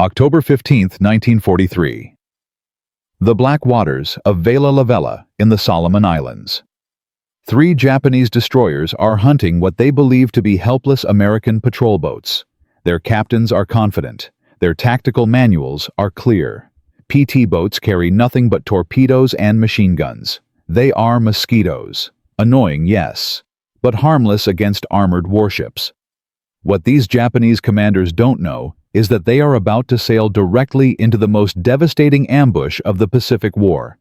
October 15, 1943. The black waters of Vela La Vela in the Solomon Islands. 3 Japanese destroyers are hunting what they believe to be helpless American patrol boats. Their captains are confident. Their tactical manuals are clear. PT boats carry nothing but torpedoes and machine guns. They are mosquitoes. Annoying, yes, but harmless against armored warships. What these Japanese commanders don't know is that they are about to sail directly into the most devastating ambush of the Pacific War.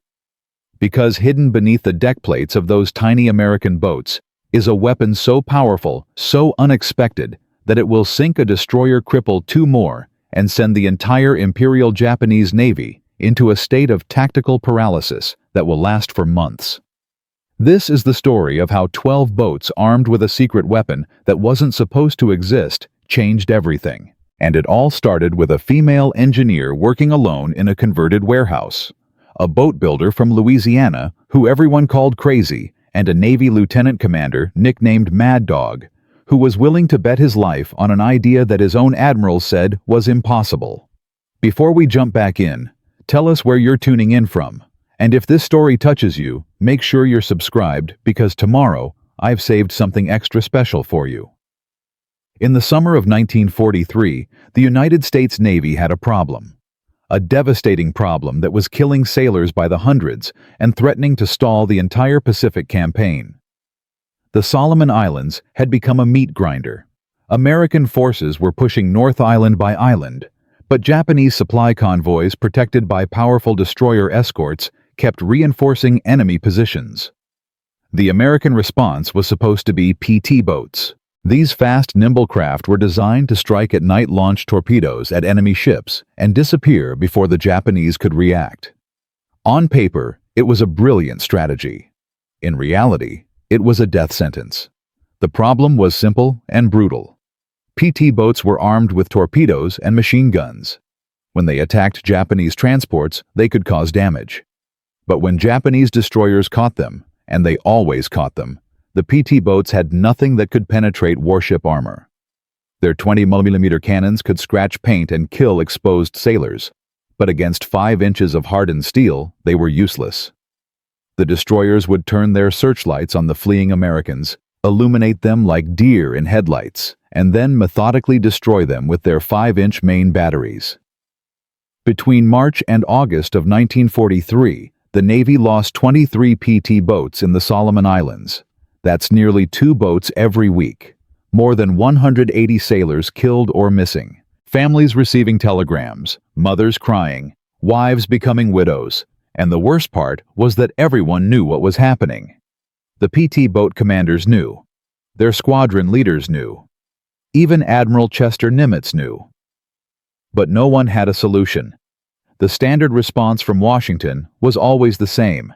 Because hidden beneath the deck plates of those tiny American boats is a weapon so powerful, so unexpected, that it will sink a destroyer, cripple 2 more, and send the entire Imperial Japanese Navy into a state of tactical paralysis that will last for months. This is the story of how 12 boats armed with a secret weapon that wasn't supposed to exist changed everything. And it all started with a female engineer working alone in a converted warehouse, a boat builder from Louisiana who everyone called crazy, and a Navy lieutenant commander nicknamed Mad Dog, who was willing to bet his life on an idea that his own admiral said was impossible. Before we jump back in, tell us where you're tuning in from, and if this story touches you, make sure you're subscribed because tomorrow I've saved something extra special for you. In the summer of 1943, the United States Navy had a problem. A devastating problem that was killing sailors by the hundreds and threatening to stall the entire Pacific campaign. The Solomon Islands had become a meat grinder. American forces were pushing north island by island, but Japanese supply convoys protected by powerful destroyer escorts kept reinforcing enemy positions. The American response was supposed to be PT boats. These fast, nimble craft were designed to strike at night, launch torpedoes at enemy ships, and disappear before the Japanese could react. On paper, it was a brilliant strategy. In reality, it was a death sentence. The problem was simple and brutal. PT boats were armed with torpedoes and machine guns. When they attacked Japanese transports, they could cause damage. But when Japanese destroyers caught them, and they always caught them, the PT boats had nothing that could penetrate warship armor. Their 20mm cannons could scratch paint and kill exposed sailors, but against 5 inches of hardened steel, they were useless. The destroyers would turn their searchlights on the fleeing Americans, illuminate them like deer in headlights, and then methodically destroy them with their 5-inch main batteries. Between March and August of 1943, the Navy lost 23 PT boats in the Solomon Islands. That's nearly 2 boats every week. More than 180 sailors killed or missing. Families receiving telegrams, mothers crying, wives becoming widows. And the worst part was that everyone knew what was happening. The PT boat commanders knew. Their squadron leaders knew. Even Admiral Chester Nimitz knew. But no one had a solution. The standard response from Washington was always the same.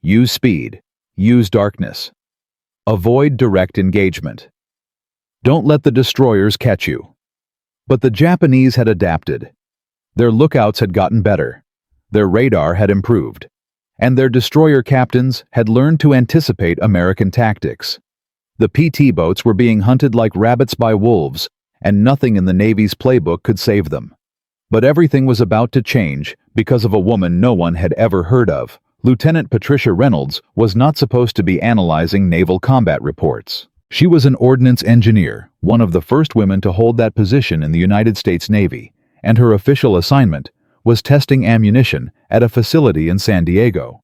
Use speed. Use darkness. Avoid direct engagement. Don't let the destroyers catch you. But the Japanese had adapted. Their lookouts had gotten better. Their radar had improved. And their destroyer captains had learned to anticipate American tactics. The PT boats were being hunted like rabbits by wolves, and nothing in the Navy's playbook could save them. But everything was about to change because of a woman no one had ever heard of. Lieutenant Patricia Reynolds was not supposed to be analyzing naval combat reports. She was an ordnance engineer, one of the first women to hold that position in the United States Navy, and her official assignment was testing ammunition at a facility in San Diego.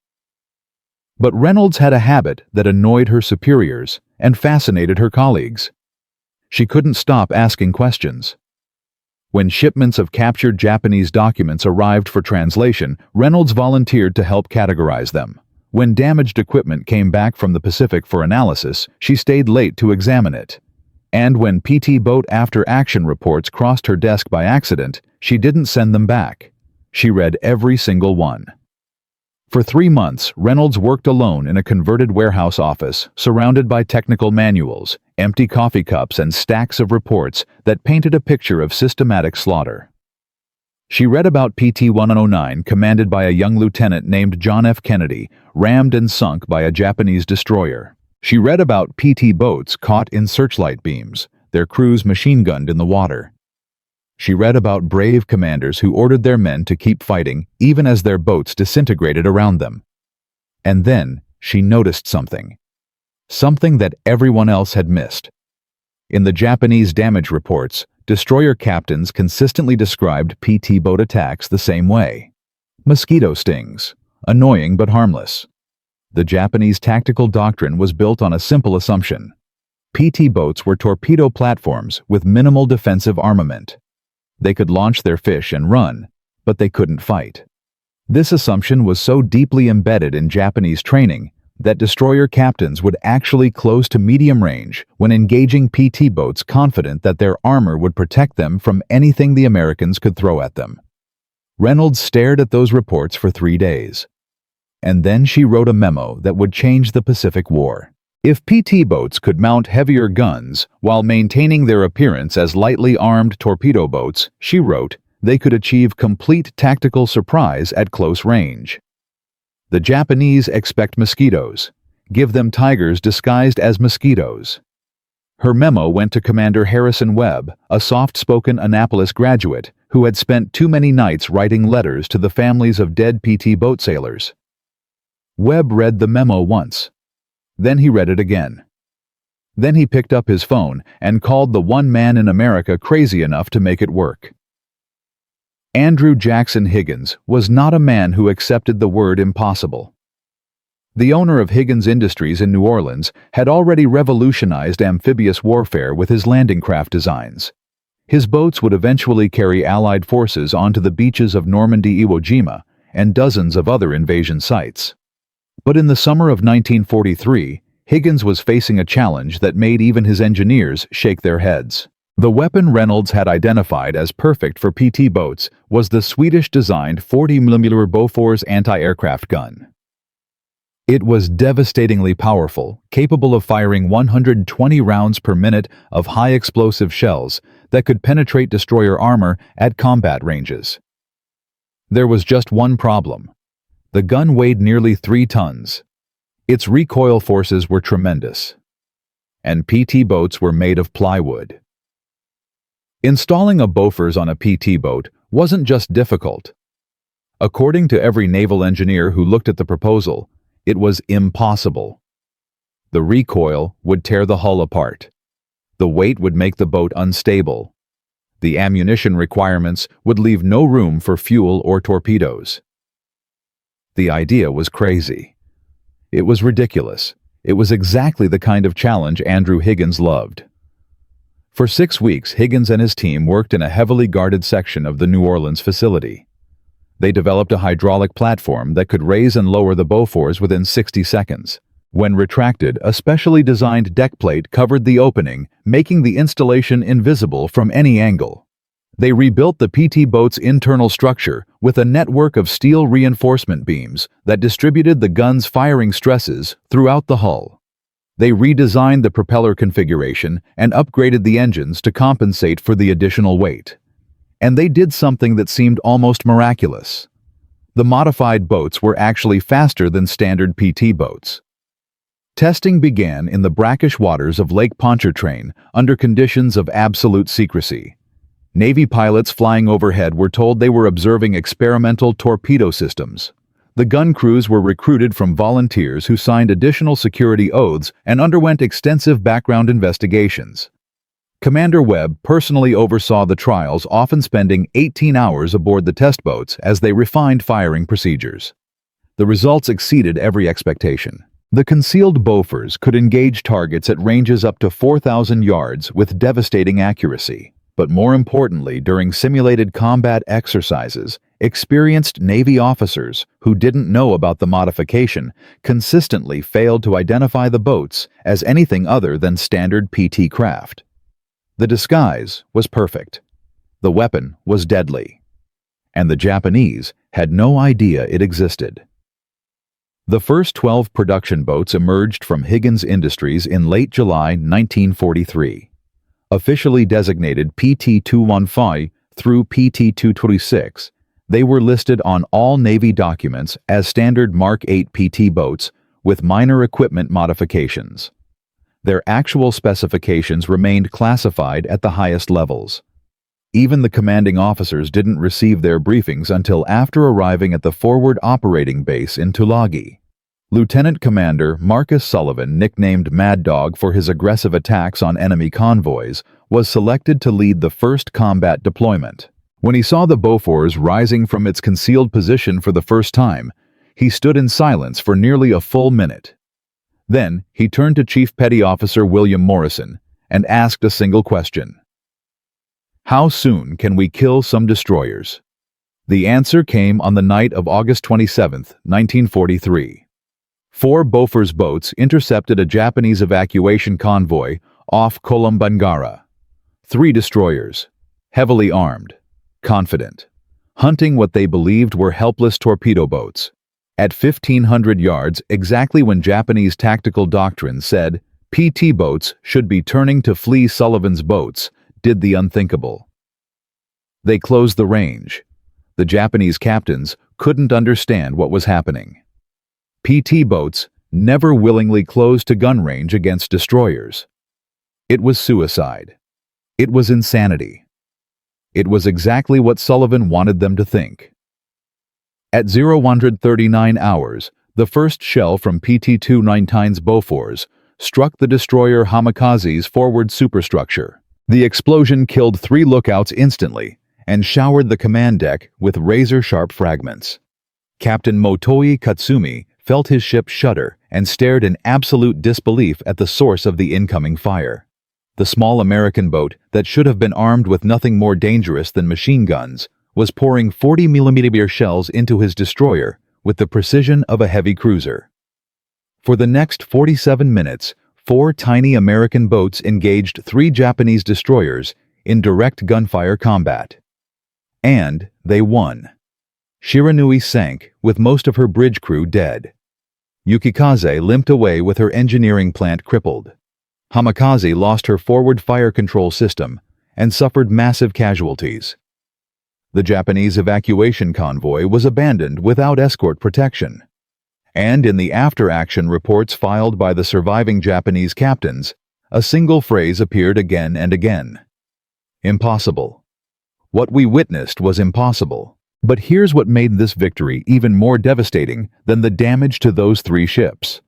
But Reynolds had a habit that annoyed her superiors and fascinated her colleagues. She couldn't stop asking questions. When shipments of captured Japanese documents arrived for translation, Reynolds volunteered to help categorize them. When damaged equipment came back from the Pacific for analysis, she stayed late to examine it. And when PT boat after-action reports crossed her desk by accident, she didn't send them back. She read every single one. For 3 months, Reynolds worked alone in a converted warehouse office, surrounded by technical manuals, empty coffee cups, and stacks of reports that painted a picture of systematic slaughter. She read about PT-109, commanded by a young lieutenant named John F. Kennedy, rammed and sunk by a Japanese destroyer. She read about PT boats caught in searchlight beams, their crews machine-gunned in the water. She read about brave commanders who ordered their men to keep fighting even as their boats disintegrated around them. And then she noticed something. Something that everyone else had missed. In the Japanese damage reports, destroyer captains consistently described PT boat attacks the same way. Mosquito stings, annoying but harmless. The Japanese tactical doctrine was built on a simple assumption. PT boats were torpedo platforms with minimal defensive armament. They could launch their fish and run, but they couldn't fight. This assumption was so deeply embedded in Japanese training that destroyer captains would actually close to medium range when engaging PT boats, confident that their armor would protect them from anything the Americans could throw at them. Reynolds stared at those reports for 3 days. And then she wrote a memo that would change the Pacific War. If PT boats could mount heavier guns while maintaining their appearance as lightly armed torpedo boats, she wrote, they could achieve complete tactical surprise at close range. The Japanese expect mosquitoes. Give them tigers disguised as mosquitoes. Her memo went to Commander Harrison Webb, a soft-spoken Annapolis graduate who had spent too many nights writing letters to the families of dead PT boat sailors. Webb read the memo once. Then he read it again. Then he picked up his phone and called the one man in America crazy enough to make it work. Andrew Jackson Higgins was not a man who accepted the word impossible. The owner of Higgins Industries in New Orleans had already revolutionized amphibious warfare with his landing craft designs. His boats would eventually carry Allied forces onto the beaches of Normandy, Iwo Jima, and dozens of other invasion sites. But in the summer of 1943, Higgins was facing a challenge that made even his engineers shake their heads. The weapon Reynolds had identified as perfect for PT boats was the Swedish-designed 40mm Bofors anti-aircraft gun. It was devastatingly powerful, capable of firing 120 rounds per minute of high-explosive shells that could penetrate destroyer armor at combat ranges. There was just one problem. The gun weighed nearly 3 tons. Its recoil forces were tremendous. And PT boats were made of plywood. Installing a Bofors on a PT boat wasn't just difficult. According to every naval engineer who looked at the proposal, it was impossible. The recoil would tear the hull apart. The weight would make the boat unstable. The ammunition requirements would leave no room for fuel or torpedoes. The idea was crazy. It was ridiculous. It was exactly the kind of challenge Andrew Higgins loved. For 6 weeks, Higgins and his team worked in a heavily guarded section of the New Orleans facility. They developed a hydraulic platform that could raise and lower the Bofors within 60 seconds. When retracted, a specially designed deck plate covered the opening, making the installation invisible from any angle. They rebuilt the PT boat's internal structure with a network of steel reinforcement beams that distributed the gun's firing stresses throughout the hull. They redesigned the propeller configuration and upgraded the engines to compensate for the additional weight. And they did something that seemed almost miraculous. The modified boats were actually faster than standard PT boats. Testing began in the brackish waters of Lake Pontchartrain under conditions of absolute secrecy. Navy pilots flying overhead were told they were observing experimental torpedo systems. The gun crews were recruited from volunteers who signed additional security oaths and underwent extensive background investigations. Commander Webb personally oversaw the trials, often spending 18 hours aboard the test boats as they refined firing procedures. The results exceeded every expectation. The concealed Bofors could engage targets at ranges up to 4,000 yards with devastating accuracy. But more importantly, during simulated combat exercises, experienced Navy officers who didn't know about the modification consistently failed to identify the boats as anything other than standard PT craft. The disguise was perfect. The weapon was deadly. And the Japanese had no idea it existed. The first 12 production boats emerged from Higgins Industries in late July 1943. Officially designated PT-215 through PT-226, they were listed on all Navy documents as standard Mark 8 PT boats with minor equipment modifications. Their actual specifications remained classified at the highest levels. Even the commanding officers didn't receive their briefings until after arriving at the forward operating base in Tulagi. Lieutenant Commander Marcus Sullivan, nicknamed Mad Dog for his aggressive attacks on enemy convoys, was selected to lead the first combat deployment. When he saw the Bofors rising from its concealed position for the first time, he stood in silence for nearly a full minute. Then, he turned to Chief Petty Officer William Morrison and asked a single question. How soon can we kill some destroyers? The answer came on the night of August 27, 1943. 4 Bofors boats intercepted a Japanese evacuation convoy off Kolombangara. 3 destroyers, heavily armed, confident, hunting what they believed were helpless torpedo boats. At 1,500 yards, exactly when Japanese tactical doctrine said PT boats should be turning to flee Sullivan's boats, did the unthinkable. They closed the range. The Japanese captains couldn't understand what was happening. PT boats never willingly closed to gun range against destroyers. It was suicide. It was insanity. It was exactly what Sullivan wanted them to think. At 01:39 hours, the first shell from PT-219's Bofors struck the destroyer Hamikaze's forward superstructure. The explosion killed 3 lookouts instantly and showered the command deck with razor-sharp fragments. Captain Motoi Katsumi felt his ship shudder and stared in absolute disbelief at the source of the incoming fire. The small American boat that should have been armed with nothing more dangerous than machine guns was pouring 40mm shells into his destroyer with the precision of a heavy cruiser. For the next 47 minutes, 4 tiny American boats engaged 3 Japanese destroyers in direct gunfire combat. And they won. Shiranui sank with most of her bridge crew dead. Yukikaze limped away with her engineering plant crippled. Hamikaze lost her forward fire control system and suffered massive casualties. The Japanese evacuation convoy was abandoned without escort protection. And in the after-action reports filed by the surviving Japanese captains, a single phrase appeared again and again. Impossible. What we witnessed was impossible. But here's what made this victory even more devastating than the damage to those 3 ships.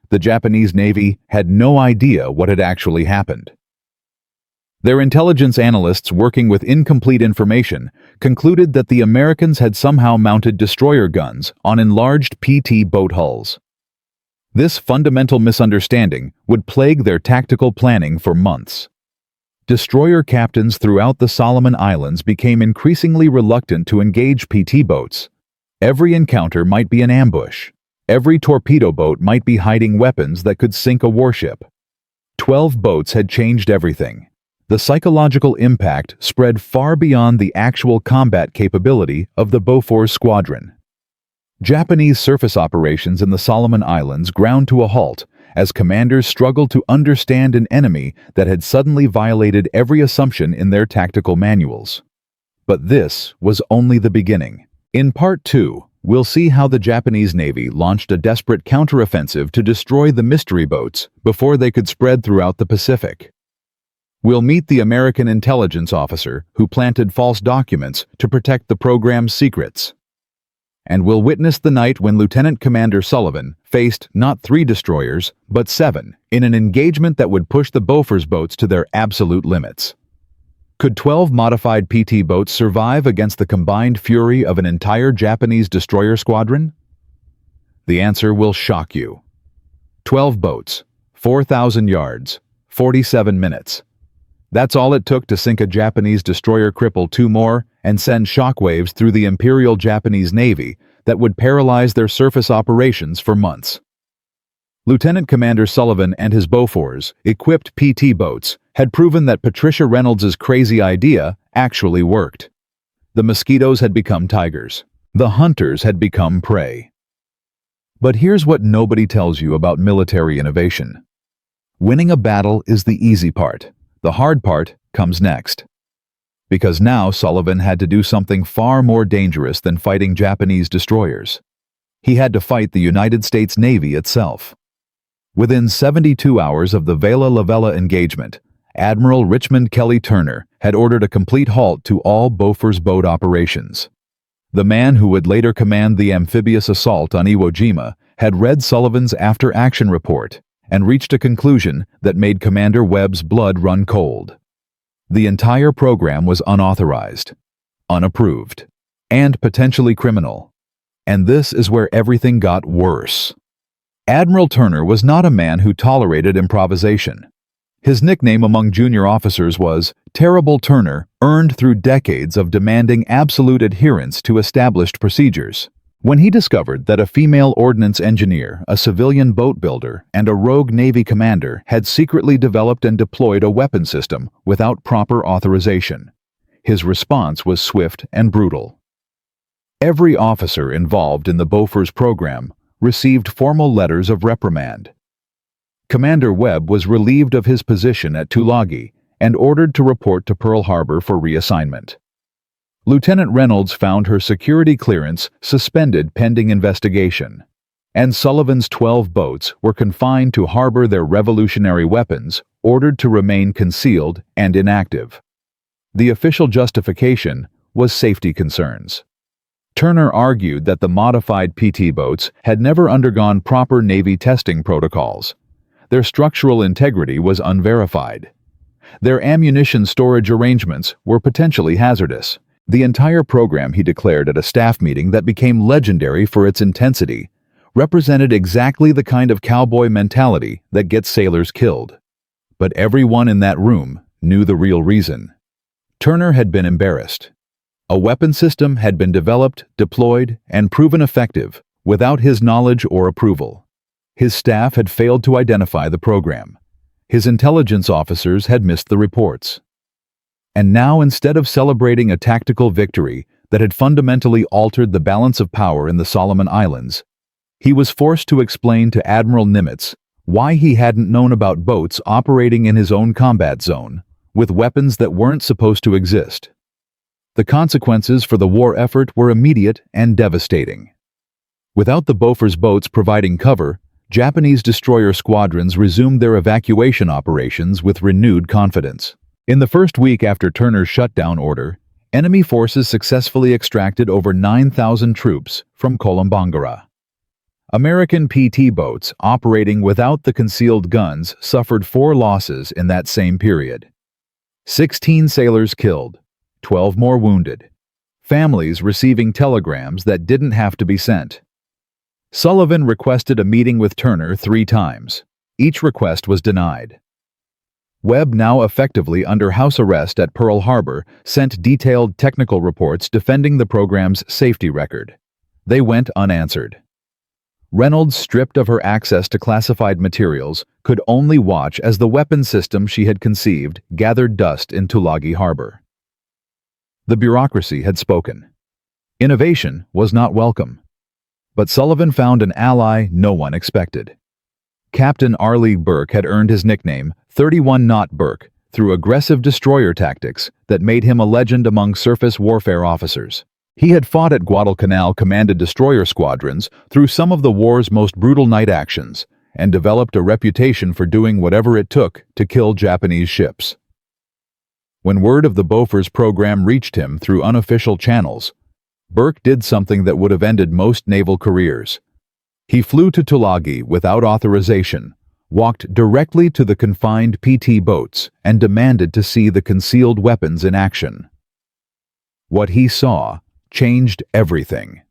The Japanese Navy had no idea what had actually happened. Their intelligence analysts working with incomplete information concluded that the Americans had somehow mounted destroyer guns on enlarged PT boat hulls. This fundamental misunderstanding would plague their tactical planning for months. Destroyer captains throughout the Solomon Islands became increasingly reluctant to engage PT boats. Every encounter might be an ambush. Every torpedo boat might be hiding weapons that could sink a warship. 12 boats had changed everything. The psychological impact spread far beyond the actual combat capability of the Bofors squadron. Japanese surface operations in the Solomon Islands ground to a halt as commanders struggled to understand an enemy that had suddenly violated every assumption in their tactical manuals. But this was only the beginning. In Part 2, we'll see how the Japanese Navy launched a desperate counteroffensive to destroy the mystery boats before they could spread throughout the Pacific. We'll meet the American intelligence officer who planted false documents to protect the program's secrets. And we'll witness the night when Lieutenant Commander Sullivan faced not 3 destroyers, but 7, in an engagement that would push the Bofors boats to their absolute limits. Could 12 modified PT boats survive against the combined fury of an entire Japanese destroyer squadron? The answer will shock you. 12 boats, 4,000 yards, 47 minutes. That's all it took to sink a Japanese destroyer, cripple 2 more, and send shockwaves through the Imperial Japanese Navy that would paralyze their surface operations for months. Lieutenant Commander Sullivan and his Bofors, equipped PT boats, had proven that Patricia Reynolds' crazy idea actually worked. The mosquitoes had become tigers. The hunters had become prey. But here's what nobody tells you about military innovation. Winning a battle is the easy part. The hard part comes next. Because now Sullivan had to do something far more dangerous than fighting Japanese destroyers. He had to fight the United States Navy itself. Within 72 hours of the Vela La Vela engagement, Admiral Richmond Kelly Turner had ordered a complete halt to all Bofors boat operations. The man who would later command the amphibious assault on Iwo Jima had read Sullivan's after-action report and reached a conclusion that made Commander Webb's blood run cold. The entire program was unauthorized, unapproved, and potentially criminal. And this is where everything got worse. Admiral Turner was not a man who tolerated improvisation. His nickname among junior officers was Terrible Turner, earned through decades of demanding absolute adherence to established procedures. When he discovered that a female ordnance engineer, a civilian boat builder, and a rogue Navy commander had secretly developed and deployed a weapon system without proper authorization, his response was swift and brutal. Every officer involved in the Bofors program received formal letters of reprimand. Commander Webb was relieved of his position at Tulagi and ordered to report to Pearl Harbor for reassignment. Lieutenant Reynolds found her security clearance suspended pending investigation, and Sullivan's 12 boats were confined to harbor their revolutionary weapons, ordered to remain concealed and inactive. The official justification was safety concerns. Turner argued that the modified PT boats had never undergone proper Navy testing protocols. Their structural integrity was unverified. Their ammunition storage arrangements were potentially hazardous. The entire program, he declared at a staff meeting that became legendary for its intensity, represented exactly the kind of cowboy mentality that gets sailors killed. But everyone in that room knew the real reason. Turner had been embarrassed. A weapon system had been developed, deployed, and proven effective without his knowledge or approval. His staff had failed to identify the program. His intelligence officers had missed the reports. And now, instead of celebrating a tactical victory that had fundamentally altered the balance of power in the Solomon Islands, he was forced to explain to Admiral Nimitz why he hadn't known about boats operating in his own combat zone with weapons that weren't supposed to exist. The consequences for the war effort were immediate and devastating. Without the Bofors boats providing cover, Japanese destroyer squadrons resumed their evacuation operations with renewed confidence. In the first week after Turner's shutdown order, enemy forces successfully extracted over 9,000 troops from Kolombangara. American PT boats operating without the concealed guns suffered 4 losses in that same period. 16 sailors killed, 12 more wounded, families receiving telegrams that didn't have to be sent. Sullivan requested a meeting with Turner 3 times. Each request was denied. Webb, now effectively under house arrest at Pearl Harbor, sent detailed technical reports defending the program's safety record. They went unanswered. Reynolds, stripped of her access to classified materials, could only watch as the weapon system she had conceived gathered dust in Tulagi Harbor. The bureaucracy had spoken. Innovation was not welcome. But Sullivan found an ally no one expected. Captain R. Lee Burke had earned his nickname 31-Knot Burke through aggressive destroyer tactics that made him a legend among surface warfare officers. He had fought at Guadalcanal commanded destroyer squadrons through some of the war's most brutal night actions and developed a reputation for doing whatever it took to kill Japanese ships. When word of the Bofors program reached him through unofficial channels, Burke did something that would have ended most naval careers. He flew to Tulagi without authorization, walked directly to the confined PT boats, and demanded to see the concealed weapons in action. What he saw changed everything.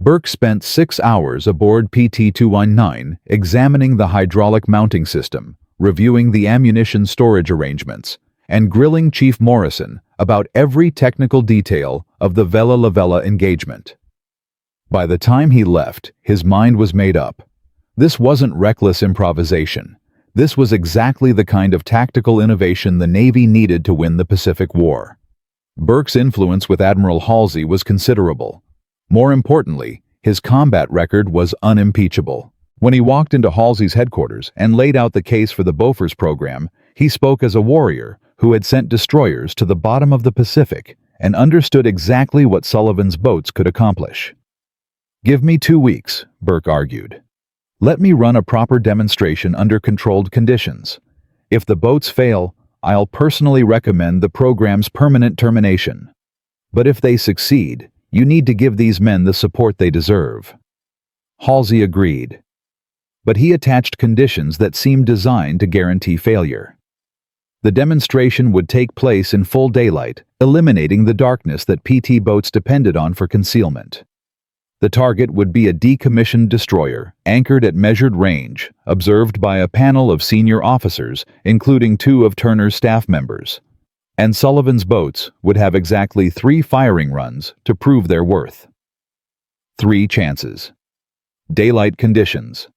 Burke spent 6 hours aboard PT-219 examining the hydraulic mounting system, reviewing the ammunition storage arrangements, and grilling Chief Morrison about every technical detail of the Vela La Vela engagement. By the time he left, his mind was made up. This wasn't reckless improvisation. This was exactly the kind of tactical innovation the Navy needed to win the Pacific War. Burke's influence with Admiral Halsey was considerable. More importantly, his combat record was unimpeachable. When he walked into Halsey's headquarters and laid out the case for the Bofors program, he spoke as a warrior who had sent destroyers to the bottom of the Pacific and understood exactly what Sullivan's boats could accomplish. "Give me 2 weeks," Burke argued. "Let me run a proper demonstration under controlled conditions. If the boats fail, I'll personally recommend the program's permanent termination. But if they succeed, you need to give these men the support they deserve." Halsey agreed, but he attached conditions that seemed designed to guarantee failure. The demonstration would take place in full daylight, eliminating the darkness that PT boats depended on for concealment. The target would be a decommissioned destroyer, anchored at measured range, observed by a panel of senior officers, including 2 of Turner's staff members. And Sullivan's boats would have exactly 3 firing runs to prove their worth. 3 chances. Daylight conditions.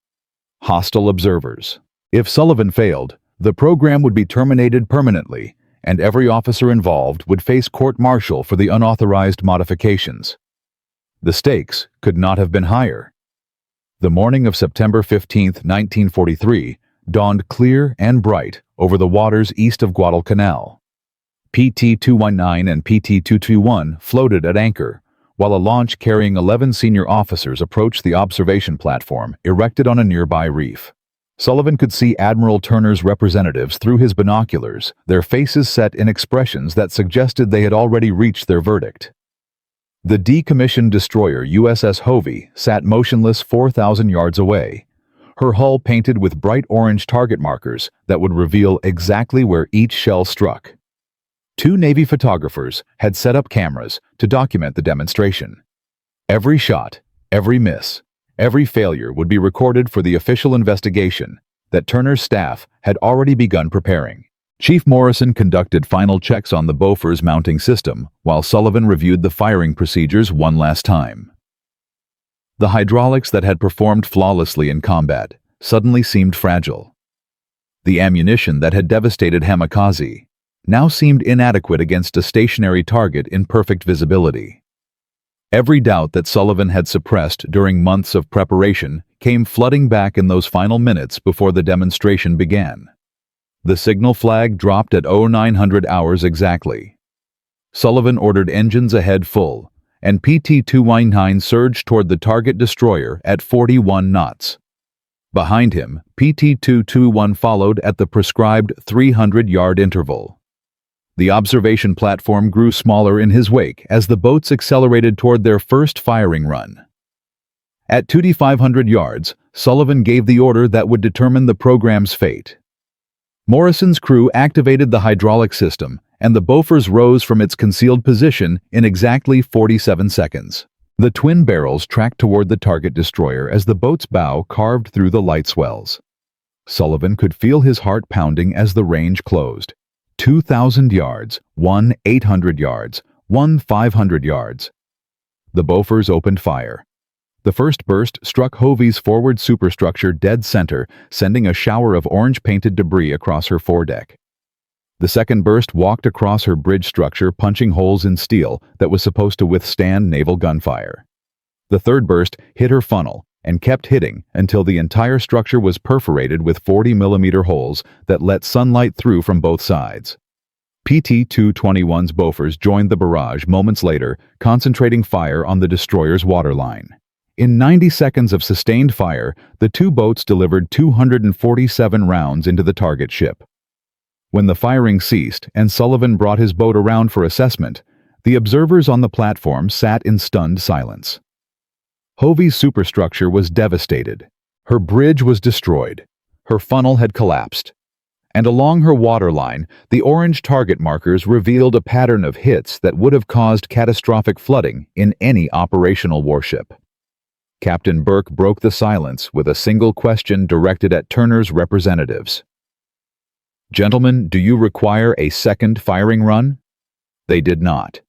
Hostile observers. If Sullivan failed, the program would be terminated permanently, and every officer involved would face court-martial for the unauthorized modifications. The stakes could not have been higher. The morning of September 15, 1943, dawned clear and bright over the waters east of Guadalcanal. PT-219 and PT-221 floated at anchor, while a launch carrying 11 senior officers approached the observation platform erected on a nearby reef. Sullivan could see Admiral Turner's representatives through his binoculars, their faces set in expressions that suggested they had already reached their verdict. The decommissioned destroyer USS Hovey sat motionless 4,000 yards away, her hull painted with bright orange target markers that would reveal exactly where each shell struck. 2 Navy photographers had set up cameras to document the demonstration. Every shot, every miss, every failure would be recorded for the official investigation that Turner's staff had already begun preparing. Chief Morrison conducted final checks on the Bofors mounting system, while Sullivan reviewed the firing procedures one last time. The hydraulics that had performed flawlessly in combat suddenly seemed fragile. The ammunition that had devastated Hamikaze now seemed inadequate against a stationary target in perfect visibility. Every doubt that Sullivan had suppressed during months of preparation came flooding back in those final minutes before the demonstration began. The signal flag dropped at 0900 hours exactly. Sullivan ordered engines ahead full, and PT-219 surged toward the target destroyer at 41 knots. Behind him, PT-221 followed at the prescribed 300-yard interval. The observation platform grew smaller in his wake as the boats accelerated toward their first firing run. At 2,500 yards, Sullivan gave the order that would determine the program's fate. Morrison's crew activated the hydraulic system, and the Bofors rose from its concealed position in exactly 47 seconds. The twin barrels tracked toward the target destroyer as the boat's bow carved through the light swells. Sullivan could feel his heart pounding as the range closed. 2,000 yards, 800 yards, 500 yards. The Bofors opened fire. The first burst struck Hovey's forward superstructure dead center, sending a shower of orange-painted debris across her foredeck. The second burst walked across her bridge structure, punching holes in steel that was supposed to withstand naval gunfire. The third burst hit her funnel and kept hitting until the entire structure was perforated with 40-millimeter holes that let sunlight through from both sides. PT-221's Bofors joined the barrage moments later, concentrating fire on the destroyer's waterline. In 90 seconds of sustained fire, the 2 boats delivered 247 rounds into the target ship. When the firing ceased and Sullivan brought his boat around for assessment, the observers on the platform sat in stunned silence. Hovey's superstructure was devastated. Her bridge was destroyed. Her funnel had collapsed. And along her waterline, the orange target markers revealed a pattern of hits that would have caused catastrophic flooding in any operational warship. Captain Burke broke the silence with a single question directed at Turner's representatives. "Gentlemen, do you require a second firing run?" They did not.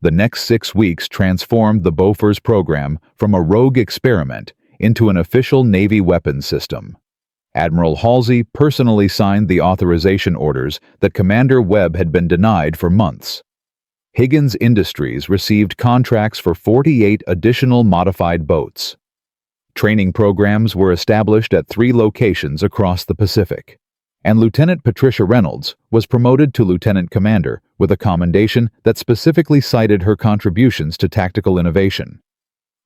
The next 6 weeks transformed the Bofors program from a rogue experiment into an official Navy weapons system. Admiral Halsey personally signed the authorization orders that Commander Webb had been denied for months. Higgins Industries received contracts for 48 additional modified boats. Training programs were established at 3 locations across the Pacific, and Lieutenant Patricia Reynolds was promoted to lieutenant commander with a commendation that specifically cited her contributions to tactical innovation.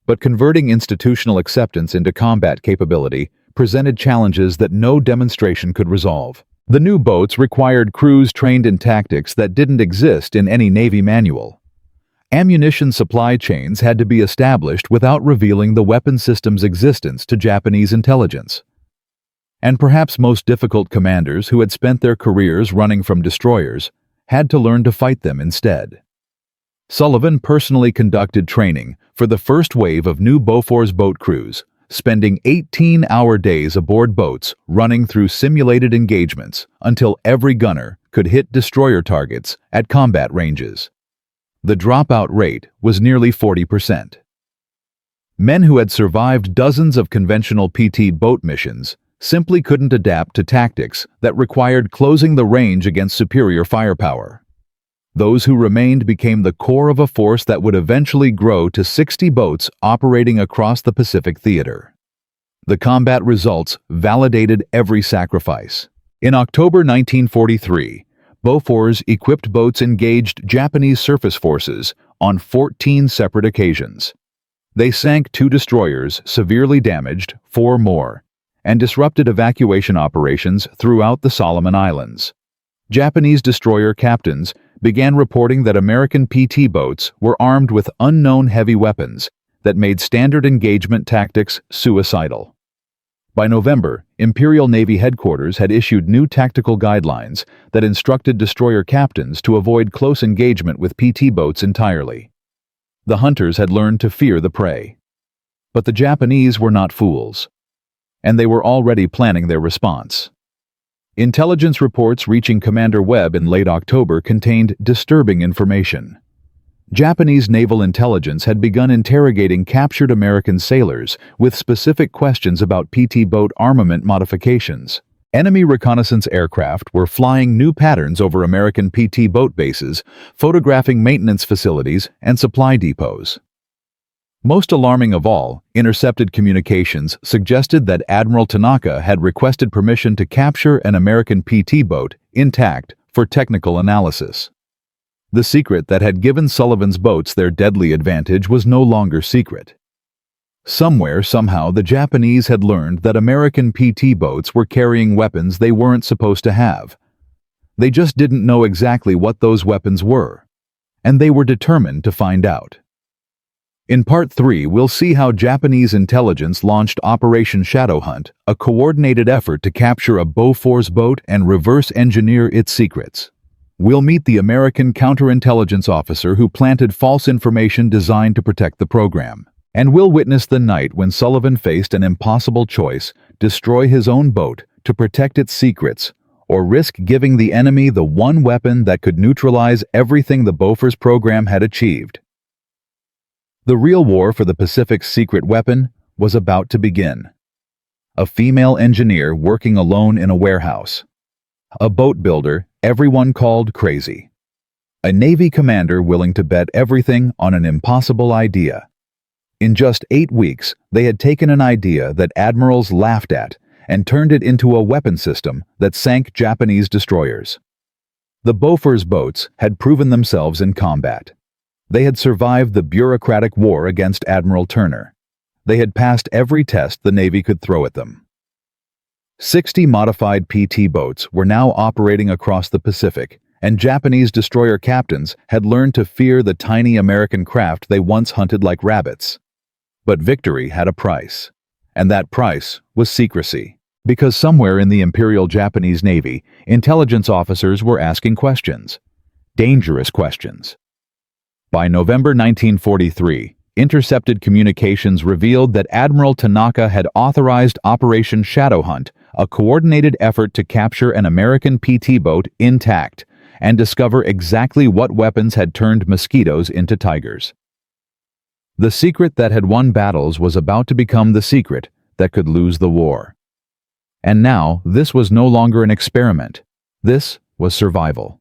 But converting institutional acceptance into combat capability presented challenges that no demonstration could resolve. The new boats required crews trained in tactics that didn't exist in any Navy manual. Ammunition supply chains had to be established without revealing the weapon system's existence to Japanese intelligence. And perhaps most difficult, commanders who had spent their careers running from destroyers had to learn to fight them instead. Sullivan personally conducted training for the first wave of new Bofors boat crews, spending 18-hour days aboard boats running through simulated engagements until every gunner could hit destroyer targets at combat ranges. The dropout rate was nearly 40%. Men who had survived dozens of conventional PT boat missions simply couldn't adapt to tactics that required closing the range against superior firepower. Those who remained became the core of a force that would eventually grow to 60 boats operating across the Pacific theater. The combat results validated every sacrifice. In October 1943, Bofors-equipped boats engaged Japanese surface forces on 14 separate occasions. They sank 2 destroyers, severely damaged 4 more, and disrupted evacuation operations throughout the Solomon Islands. Japanese destroyer captains began reporting that American PT boats were armed with unknown heavy weapons that made standard engagement tactics suicidal. By November, Imperial Navy headquarters had issued new tactical guidelines that instructed destroyer captains to avoid close engagement with PT boats entirely. The hunters had learned to fear the prey. But the Japanese were not fools, and they were already planning their response. Intelligence reports reaching Commander Webb in late October contained disturbing information. Japanese naval intelligence had begun interrogating captured American sailors with specific questions about PT boat armament modifications. Enemy reconnaissance aircraft were flying new patterns over American PT boat bases, photographing maintenance facilities and supply depots. Most alarming of all, intercepted communications suggested that Admiral Tanaka had requested permission to capture an American PT boat intact for technical analysis. The secret that had given Sullivan's boats their deadly advantage was no longer secret. Somewhere, somehow, the Japanese had learned that American PT boats were carrying weapons they weren't supposed to have. They just didn't know exactly what those weapons were, and they were determined to find out. In Part 3, we'll see how Japanese intelligence launched Operation Shadow Hunt, a coordinated effort to capture a Bofors boat and reverse engineer its secrets. We'll meet the American counterintelligence officer who planted false information designed to protect the program. And we'll witness the night when Sullivan faced an impossible choice: destroy his own boat to protect its secrets, or risk giving the enemy the one weapon that could neutralize everything the Bofors program had achieved. The real war for the Pacific's secret weapon was about to begin. A female engineer working alone in a warehouse. A boat builder everyone called crazy. A Navy commander willing to bet everything on an impossible idea. In just 8 weeks, they had taken an idea that admirals laughed at and turned it into a weapon system that sank Japanese destroyers. The Bofors boats had proven themselves in combat. They had survived the bureaucratic war against Admiral Turner. They had passed every test the Navy could throw at them. 60 modified PT boats were now operating across the Pacific, and Japanese destroyer captains had learned to fear the tiny American craft they once hunted like rabbits. But victory had a price, and that price was secrecy. Because somewhere in the Imperial Japanese Navy, intelligence officers were asking questions. Dangerous questions. By November 1943, intercepted communications revealed that Admiral Tanaka had authorized Operation Shadow Hunt, a coordinated effort to capture an American PT boat intact and discover exactly what weapons had turned mosquitoes into tigers. The secret that had won battles was about to become the secret that could lose the war. And now, this was no longer an experiment. This was survival.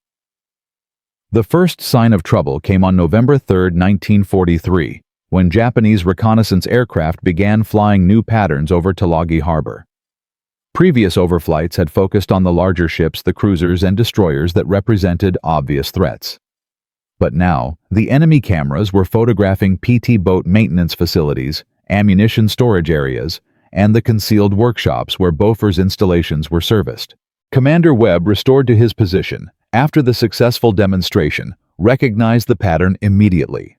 The first sign of trouble came on November 3, 1943, when Japanese reconnaissance aircraft began flying new patterns over Tulagi Harbor. Previous overflights had focused on the larger ships, the cruisers and destroyers that represented obvious threats. But now, the enemy cameras were photographing PT boat maintenance facilities, ammunition storage areas, and the concealed workshops where Bofors installations were serviced. Commander Webb, restored to his position after the successful demonstration, recognized the pattern immediately.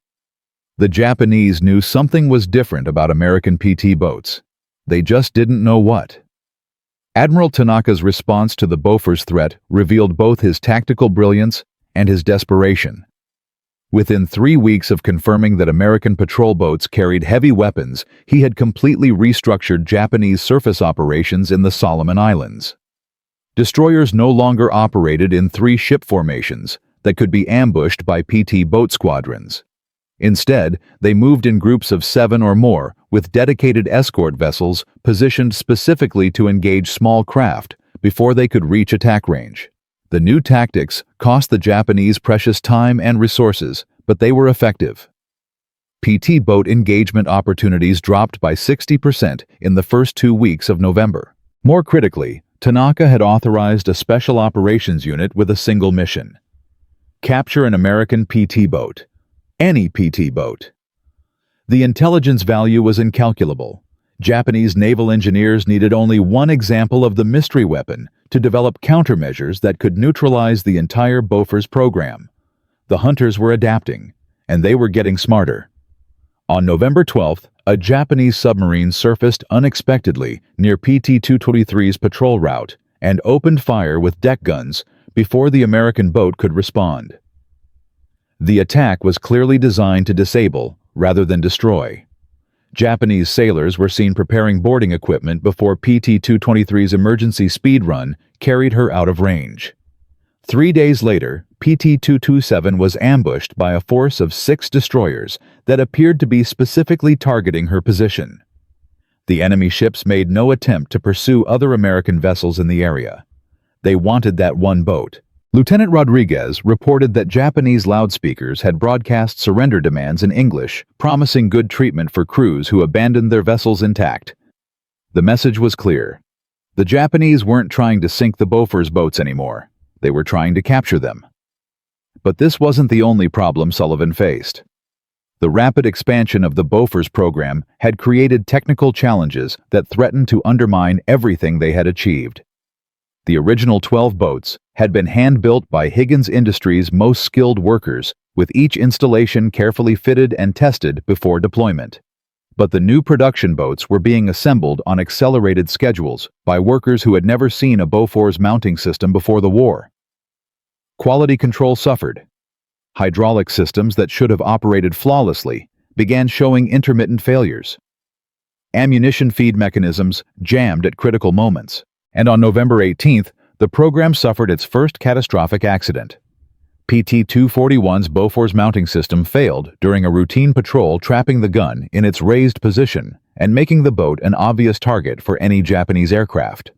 The Japanese knew something was different about American PT boats. They just didn't know what. Admiral Tanaka's response to the Bofors threat revealed both his tactical brilliance and his desperation. Within 3 weeks of confirming that American patrol boats carried heavy weapons, he had completely restructured Japanese surface operations in the Solomon Islands. Destroyers no longer operated in 3 ship formations that could be ambushed by PT boat squadrons. Instead, they moved in groups of 7 or more, with dedicated escort vessels positioned specifically to engage small craft before they could reach attack range. The new tactics cost the Japanese precious time and resources, but they were effective. PT boat engagement opportunities dropped by 60% in the first 2 weeks of November. More critically, Tanaka had authorized a special operations unit with a single mission: capture an American PT boat. Any PT boat. The intelligence value was incalculable. Japanese naval engineers needed only one example of the mystery weapon to develop countermeasures that could neutralize the entire Bofors program. The hunters were adapting, and they were getting smarter. On November 12th, a Japanese submarine surfaced unexpectedly near PT-223's patrol route and opened fire with deck guns before the American boat could respond. The attack was clearly designed to disable rather than destroy. Japanese sailors were seen preparing boarding equipment before PT-223's emergency speed run carried her out of range. 3 days later, PT-227 was ambushed by a force of 6 destroyers that appeared to be specifically targeting her position. The enemy ships made no attempt to pursue other American vessels in the area. They wanted that one boat. Lieutenant Rodriguez reported that Japanese loudspeakers had broadcast surrender demands in English, promising good treatment for crews who abandoned their vessels intact. The message was clear. The Japanese weren't trying to sink the Bofors boats anymore. They were trying to capture them. But this wasn't the only problem Sullivan faced. The rapid expansion of the Bofors program had created technical challenges that threatened to undermine everything they had achieved. The original 12 boats had been hand-built by Higgins Industries' most skilled workers, with each installation carefully fitted and tested before deployment. But the new production boats were being assembled on accelerated schedules by workers who had never seen a Bofors mounting system before the war. Quality control suffered. Hydraulic systems that should have operated flawlessly began showing intermittent failures. Ammunition feed mechanisms jammed at critical moments. And on November 18th, the program suffered its first catastrophic accident. PT-241's Bofors mounting system failed during a routine patrol, trapping the gun in its raised position and making the boat an obvious target for any Japanese aircraft.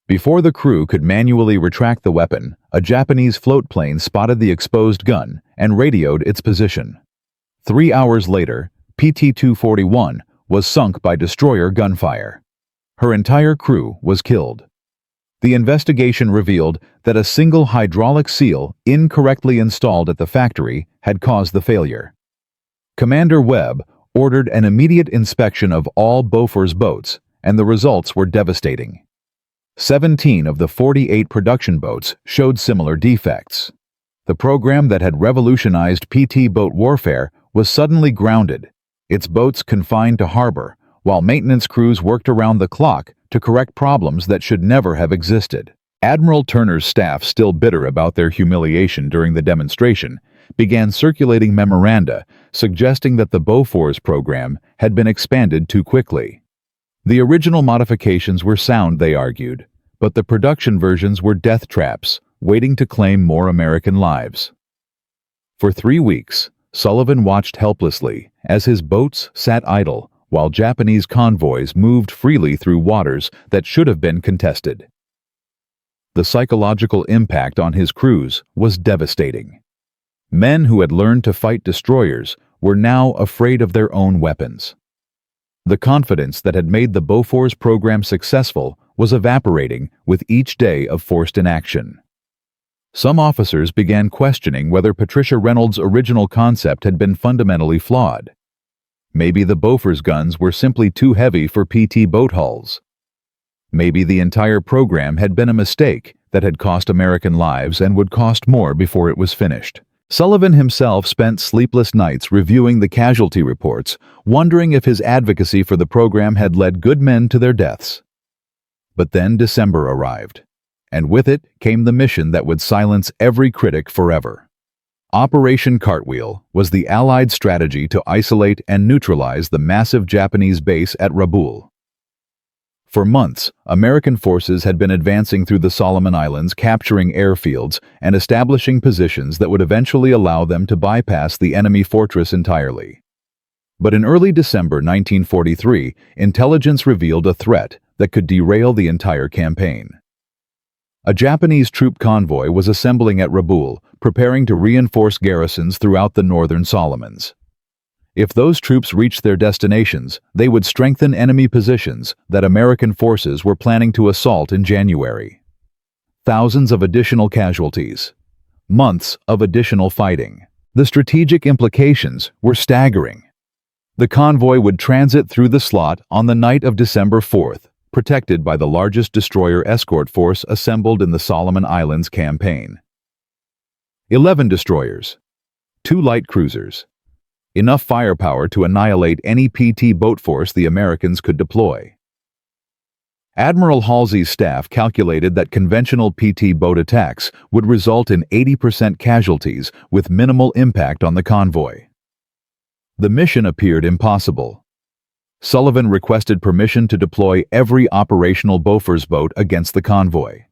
Before the crew could manually retract the weapon, a Japanese float plane spotted the exposed gun and radioed its position. 3 hours later, PT-241 was sunk by destroyer gunfire. Her entire crew was killed. The investigation revealed that a single hydraulic seal incorrectly installed at the factory had caused the failure. Commander Webb ordered an immediate inspection of all Bofors boats, and the results were devastating. 17 of the 48 production boats showed similar defects. The program that had revolutionized PT boat warfare was suddenly grounded, its boats confined to harbor, while maintenance crews worked around the clock to correct problems that should never have existed. Admiral Turner's staff, still bitter about their humiliation during the demonstration, began circulating memoranda suggesting that the Bofors program had been expanded too quickly. The original modifications were sound, they argued, but the production versions were death traps, waiting to claim more American lives. For 3 weeks, Sullivan watched helplessly as his boats sat idle, while Japanese convoys moved freely through waters that should have been contested. The psychological impact on his crews was devastating. Men who had learned to fight destroyers were now afraid of their own weapons. The confidence that had made the Bofors program successful was evaporating with each day of forced inaction. Some officers began questioning whether Patricia Reynolds' original concept had been fundamentally flawed. Maybe the Bofors guns were simply too heavy for PT boat hulls. Maybe the entire program had been a mistake that had cost American lives and would cost more before it was finished. Sullivan himself spent sleepless nights reviewing the casualty reports, wondering if his advocacy for the program had led good men to their deaths. But then December arrived, and with it came the mission that would silence every critic forever. Operation Cartwheel was the Allied strategy to isolate and neutralize the massive Japanese base at Rabaul. For months, American forces had been advancing through the Solomon Islands, capturing airfields and establishing positions that would eventually allow them to bypass the enemy fortress entirely. But in early December 1943, intelligence revealed a threat that could derail the entire campaign. A Japanese troop convoy was assembling at Rabaul, preparing to reinforce garrisons throughout the northern Solomons. If those troops reached their destinations, they would strengthen enemy positions that American forces were planning to assault in January. Thousands of additional casualties. Months of additional fighting. The strategic implications were staggering. The convoy would transit through the slot on the night of December 4th, protected by the largest destroyer escort force assembled in the Solomon Islands campaign. 11 destroyers. 2 light cruisers. Enough firepower to annihilate any PT boat force the Americans could deploy. Admiral Halsey's staff calculated that conventional PT boat attacks would result in 80% casualties with minimal impact on the convoy. The mission appeared impossible. Sullivan requested permission to deploy every operational Bofors boat against the convoy.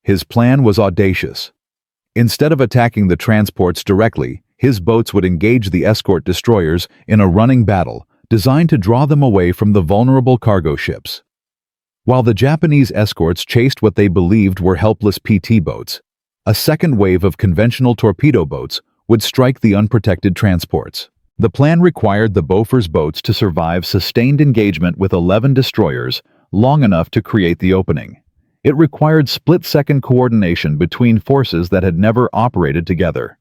His plan was audacious. Instead of attacking the transports directly, his boats would engage the escort destroyers in a running battle designed to draw them away from the vulnerable cargo ships. While the Japanese escorts chased what they believed were helpless PT boats, a second wave of conventional torpedo boats would strike the unprotected transports. The plan required the Bofors boats to survive sustained engagement with 11 destroyers long enough to create the opening. It required split-second coordination between forces that had never operated together.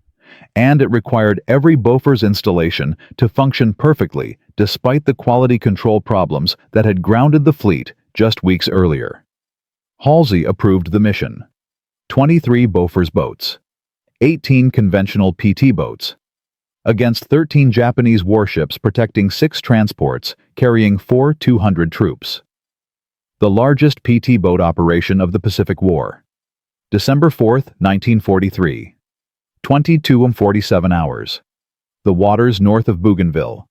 And it required every Bofors installation to function perfectly despite the quality control problems that had grounded the fleet just weeks earlier. Halsey approved the mission. 23 Bofors boats. 18 conventional PT boats. Against 13 Japanese warships protecting 6 transports carrying 4 200 troops. The largest PT boat operation of the Pacific War. December 4th, 1943. 22:47 hours. The waters north of Bougainville.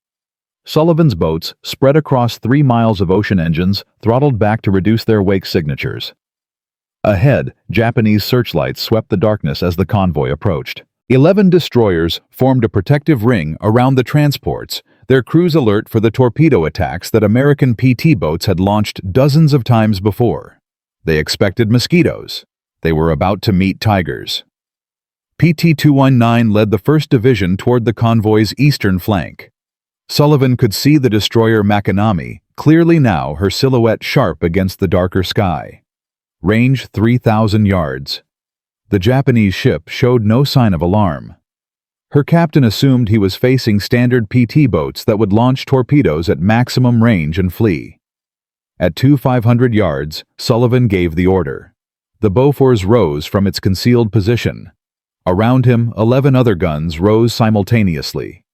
Sullivan's boats, spread across 3 miles of ocean engines, throttled back to reduce their wake signatures. Ahead, Japanese searchlights swept the darkness as the convoy approached. 11 destroyers formed a protective ring around the transports, their crews alert for the torpedo attacks that American PT boats had launched dozens of times before. They expected mosquitoes. They were about to meet tigers. PT-219 led the 1st Division toward the convoy's eastern flank. Sullivan could see the destroyer Makanami, clearly now, her silhouette sharp against the darker sky. Range 3,000 yards. The Japanese ship showed no sign of alarm. Her captain assumed he was facing standard PT boats that would launch torpedoes at maximum range and flee. At 2,500 yards, Sullivan gave the order. The Bofors rose from its concealed position. Around him, 11 other guns rose simultaneously.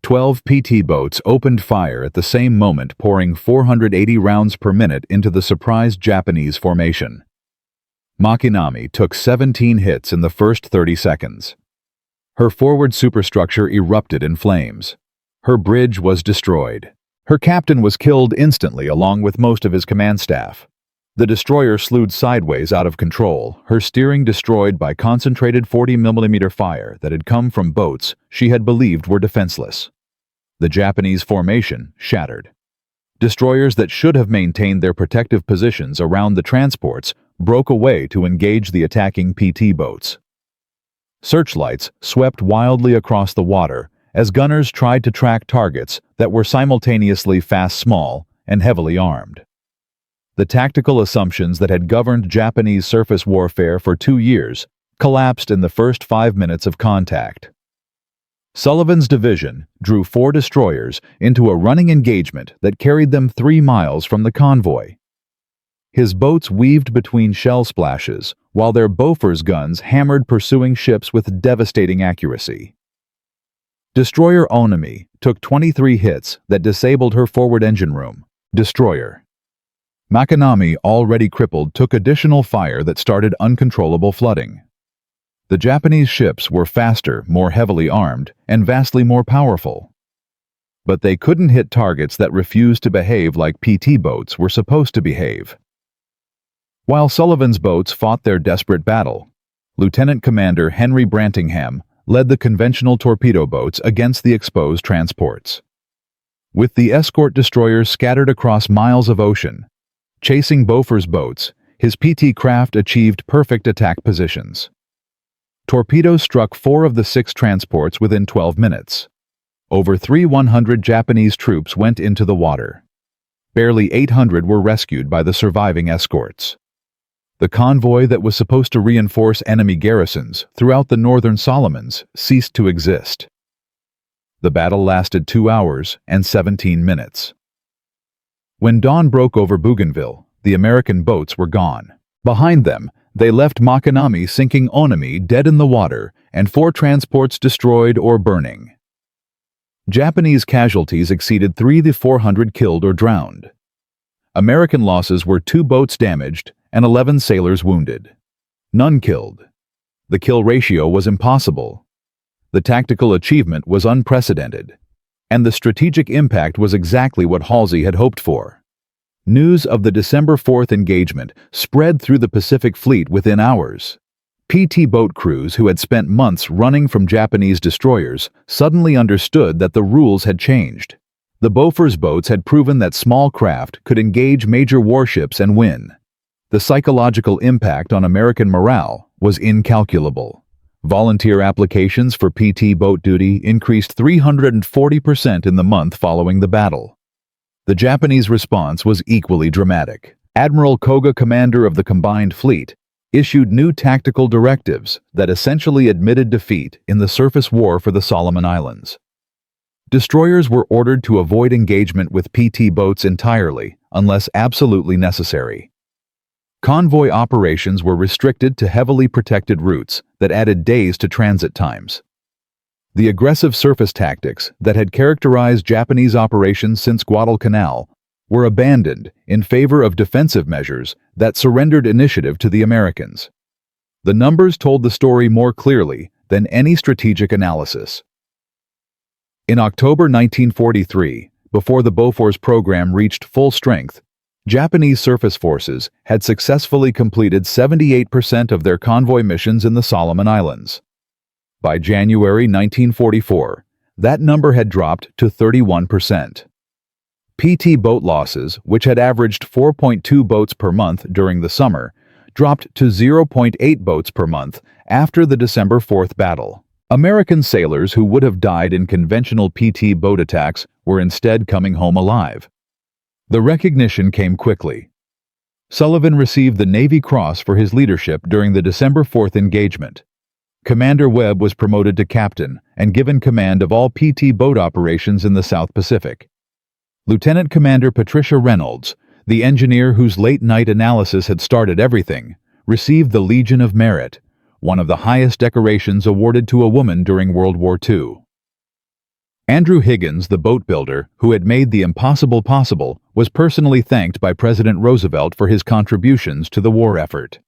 12 PT boats opened fire at the same moment, pouring 480 rounds per minute into the surprised Japanese formation. Makanami took 17 hits in the first 30 seconds. Her forward superstructure erupted in flames. Her bridge was destroyed. Her captain was killed instantly along with most of his command staff. The destroyer slewed sideways out of control, her steering destroyed by concentrated 40mm fire that had come from boats she had believed were defenseless. The Japanese formation shattered. Destroyers that should have maintained their protective positions around the transports broke away to engage the attacking PT boats. Searchlights swept wildly across the water as gunners tried to track targets that were simultaneously fast small and heavily armed. The tactical assumptions that had governed Japanese surface warfare for 2 years collapsed in the first 5 minutes of contact. Sullivan's division drew 4 destroyers into a running engagement that carried them 3 miles from the convoy. His boats weaved between shell splashes, while their Bofors guns hammered pursuing ships with devastating accuracy. Destroyer Onami took 23 hits that disabled her forward engine room. Destroyer Makanami, already crippled, took additional fire that started uncontrollable flooding. The Japanese ships were faster, more heavily armed, and vastly more powerful. But they couldn't hit targets that refused to behave like PT boats were supposed to behave. While Sullivan's boats fought their desperate battle, Lieutenant Commander Henry Brantingham led the conventional torpedo boats against the exposed transports. With the escort destroyers scattered across miles of ocean, chasing Bofors boats, his PT craft achieved perfect attack positions. Torpedoes struck 4 of the 6 transports within 12 minutes. Over 300 Japanese troops went into the water. Barely 800 were rescued by the surviving escorts. The convoy that was supposed to reinforce enemy garrisons throughout the northern Solomons ceased to exist. The battle lasted 2 hours and 17 minutes. When dawn broke over Bougainville, the American boats were gone. Behind them, they left Makanami sinking Onami dead in the water and 4 transports destroyed or burning. Japanese casualties exceeded 300 to 400 killed or drowned. American losses were 2 boats damaged and 11 sailors wounded. None killed. The kill ratio was impossible. The tactical achievement was unprecedented. And the strategic impact was exactly what Halsey had hoped for. News of the December 4th engagement spread through the Pacific Fleet within hours. PT boat crews who had spent months running from Japanese destroyers suddenly understood that the rules had changed. The Bofors boats had proven that small craft could engage major warships and win. The psychological impact on American morale was incalculable. Volunteer applications for PT boat duty increased 340% in the month following the battle. The Japanese response was equally dramatic. Admiral Koga, commander of the combined fleet, issued new tactical directives that essentially admitted defeat in the surface war for the Solomon Islands. Destroyers were ordered to avoid engagement with PT boats entirely, unless absolutely necessary. Convoy operations were restricted to heavily protected routes that added days to transit times. The aggressive surface tactics that had characterized Japanese operations since Guadalcanal were abandoned in favor of defensive measures that surrendered initiative to the Americans. The numbers told the story more clearly than any strategic analysis. In October 1943, before the Bofors program reached full strength, Japanese surface forces had successfully completed 78% of their convoy missions in the Solomon Islands. By January 1944, that number had dropped to 31%. PT boat losses, which had averaged 4.2 boats per month during the summer, dropped to 0.8 boats per month after the December 4th battle. American sailors who would have died in conventional PT boat attacks were instead coming home alive. The recognition came quickly. Sullivan received the Navy Cross for his leadership during the December 4th engagement. Commander Webb was promoted to captain and given command of all PT boat operations in the South Pacific. Lieutenant Commander Patricia Reynolds, the engineer whose late-night analysis had started everything, received the Legion of Merit, one of the highest decorations awarded to a woman during World War II. Andrew Higgins, the boat builder who had made the impossible possible, was personally thanked by President Roosevelt for his contributions to the war effort.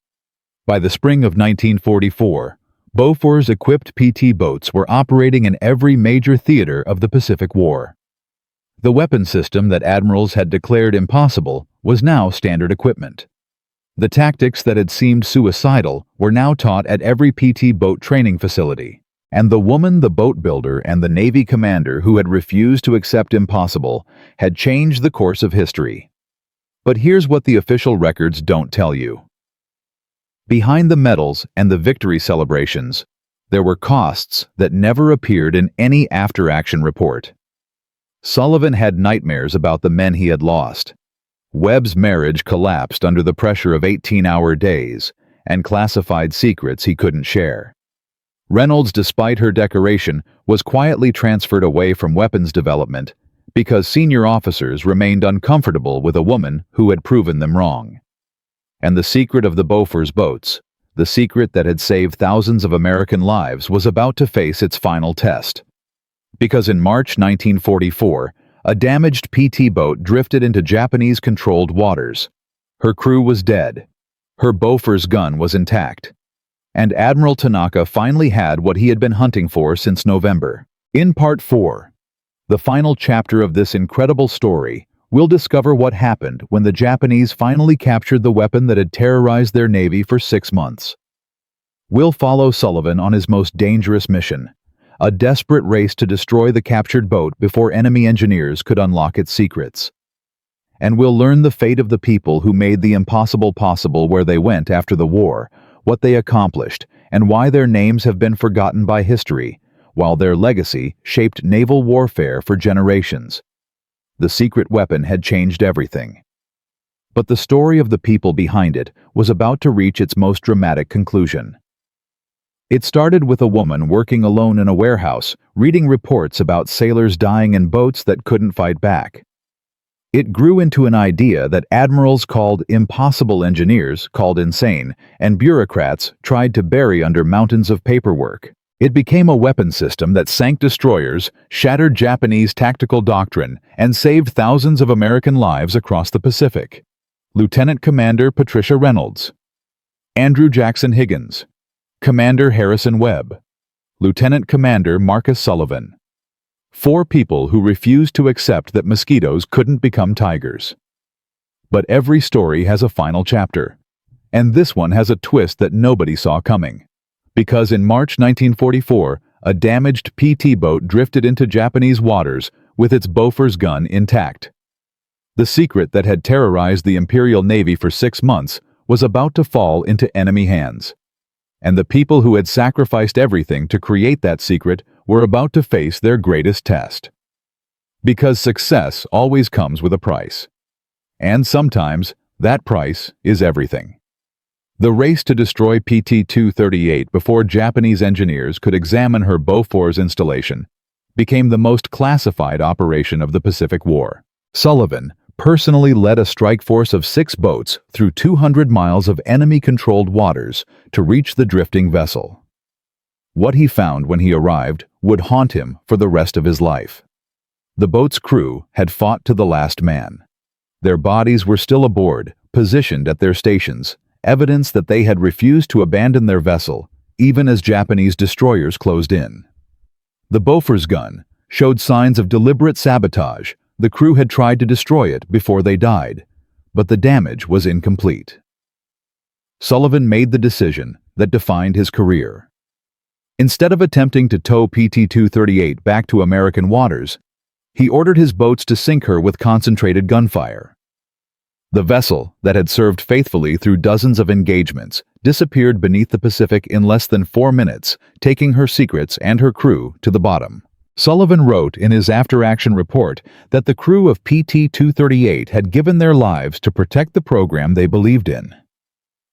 By the spring of 1944, Bofors-equipped PT boats were operating in every major theater of the Pacific War. The weapon system that admirals had declared impossible was now standard equipment. The tactics that had seemed suicidal were now taught at every PT boat training facility. And the woman, the boat builder, and the Navy commander who had refused to accept impossible had changed the course of history. But here's what the official records don't tell you. Behind the medals and the victory celebrations, there were costs that never appeared in any after-action report. Sullivan had nightmares about the men he had lost. Webb's marriage collapsed under the pressure of 18-hour days and classified secrets he couldn't share. Reynolds, despite her decoration, was quietly transferred away from weapons development because senior officers remained uncomfortable with a woman who had proven them wrong. And the secret of the Bofors boats, the secret that had saved thousands of American lives, was about to face its final test. Because in March 1944, a damaged PT boat drifted into Japanese-controlled waters. Her crew was dead. Her Bofors gun was intact. And Admiral Tanaka finally had what he had been hunting for since November. In Part 4, the final chapter of this incredible story, we'll discover what happened when the Japanese finally captured the weapon that had terrorized their navy for 6 months. We'll follow Sullivan on his most dangerous mission, a desperate race to destroy the captured boat before enemy engineers could unlock its secrets. And we'll learn the fate of the people who made the impossible possible, where they went after the war, what they accomplished, and why their names have been forgotten by history, while their legacy shaped naval warfare for generations. The secret weapon had changed everything. But the story of the people behind it was about to reach its most dramatic conclusion. It started with a woman working alone in a warehouse, reading reports about sailors dying in boats that couldn't fight back. It grew into an idea that admirals called impossible, engineers called insane, and bureaucrats tried to bury under mountains of paperwork. It became a weapon system that sank destroyers, shattered Japanese tactical doctrine, and saved thousands of American lives across the Pacific. Lieutenant Commander Patricia Reynolds, Andrew Jackson Higgins, Commander Harrison Webb, Lieutenant Commander Marcus Sullivan. 4 people who refused to accept that mosquitoes couldn't become tigers. But every story has a final chapter, and this one has a twist that nobody saw coming. Because in March 1944, a damaged PT boat drifted into Japanese waters with its Bofors gun intact. The secret that had terrorized the Imperial Navy for 6 months was about to fall into enemy hands. And the people who had sacrificed everything to create that secret were about to face their greatest test. Because success always comes with a price. And sometimes, that price is everything. The race to destroy PT-238 before Japanese engineers could examine her Bofors installation became the most classified operation of the Pacific War. Sullivan personally led a strike force of 6 boats through 200 miles of enemy-controlled waters to reach the drifting vessel. What he found when he arrived would haunt him for the rest of his life. The boat's crew had fought to the last man. Their bodies were still aboard, positioned at their stations, evidence that they had refused to abandon their vessel, even as Japanese destroyers closed in. The Bofors gun showed signs of deliberate sabotage. The crew had tried to destroy it before they died, but the damage was incomplete. Sullivan made the decision that defined his career. Instead of attempting to tow PT-238 back to American waters, he ordered his boats to sink her with concentrated gunfire. The vessel, that had served faithfully through dozens of engagements, disappeared beneath the Pacific in less than 4 minutes, taking her secrets and her crew to the bottom. Sullivan wrote in his after-action report that the crew of PT-238 had given their lives to protect the program they believed in.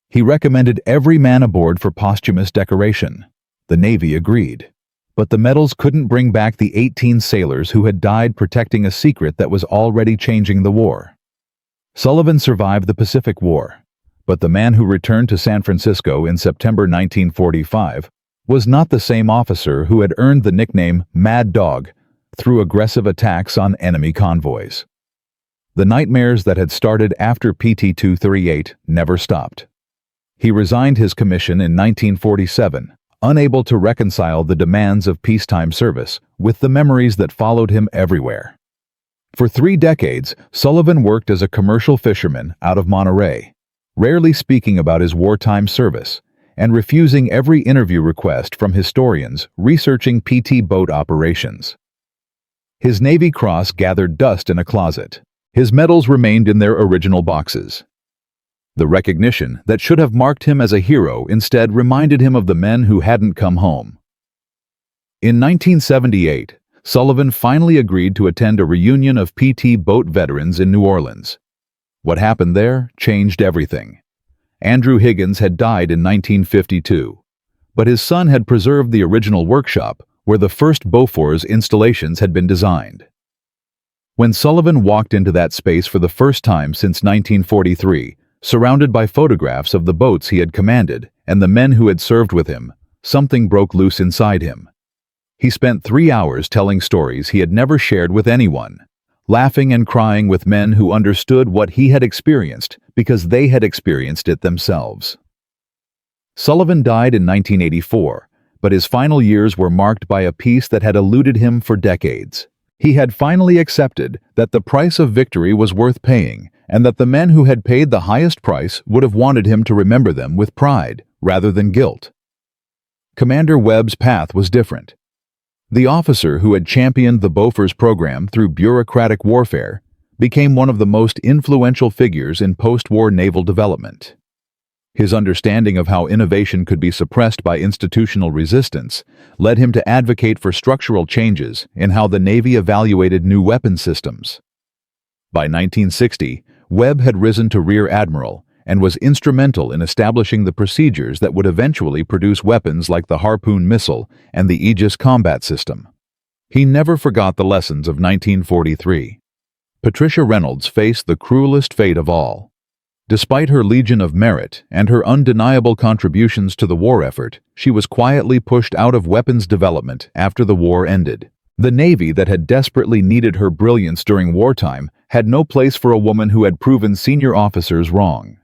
He recommended every man aboard for posthumous decoration. The Navy agreed. But the medals couldn't bring back the 18 sailors who had died protecting a secret that was already changing the war. Sullivan survived the Pacific War, but the man who returned to San Francisco in September 1945 was not the same officer who had earned the nickname Mad Dog through aggressive attacks on enemy convoys. The nightmares that had started after PT-238 never stopped. He resigned his commission in 1947, unable to reconcile the demands of peacetime service with the memories that followed him everywhere. For 3 decades, Sullivan worked as a commercial fisherman out of Monterey, rarely speaking about his wartime service, and refusing every interview request from historians researching PT boat operations. His Navy Cross gathered dust in a closet. His medals remained in their original boxes. The recognition that should have marked him as a hero instead reminded him of the men who hadn't come home. In 1978, Sullivan finally agreed to attend a reunion of PT boat veterans in New Orleans. What happened there changed everything. Andrew Higgins had died in 1952, but his son had preserved the original workshop where the first Bofors installations had been designed. When Sullivan walked into that space for the first time since 1943, Surrounded by photographs of the boats he had commanded and the men who had served with him, something broke loose inside him. He spent 3 hours telling stories he had never shared with anyone, laughing and crying with men who understood what he had experienced because they had experienced it themselves. Sullivan died in 1984, but his final years were marked by a peace that had eluded him for decades. He had finally accepted that the price of victory was worth paying, and that the men who had paid the highest price would have wanted him to remember them with pride rather than guilt. Commander Webb's path was different. The officer who had championed the Bofors program through bureaucratic warfare became one of the most influential figures in post-war naval development. His understanding of how innovation could be suppressed by institutional resistance led him to advocate for structural changes in how the Navy evaluated new weapon systems. By 1960, Webb had risen to Rear Admiral and was instrumental in establishing the procedures that would eventually produce weapons like the Harpoon missile and the Aegis combat system. He never forgot the lessons of 1943. Patricia Reynolds faced the cruelest fate of all. Despite her Legion of Merit and her undeniable contributions to the war effort, she was quietly pushed out of weapons development after the war ended. The Navy that had desperately needed her brilliance during wartime had no place for a woman who had proven senior officers wrong.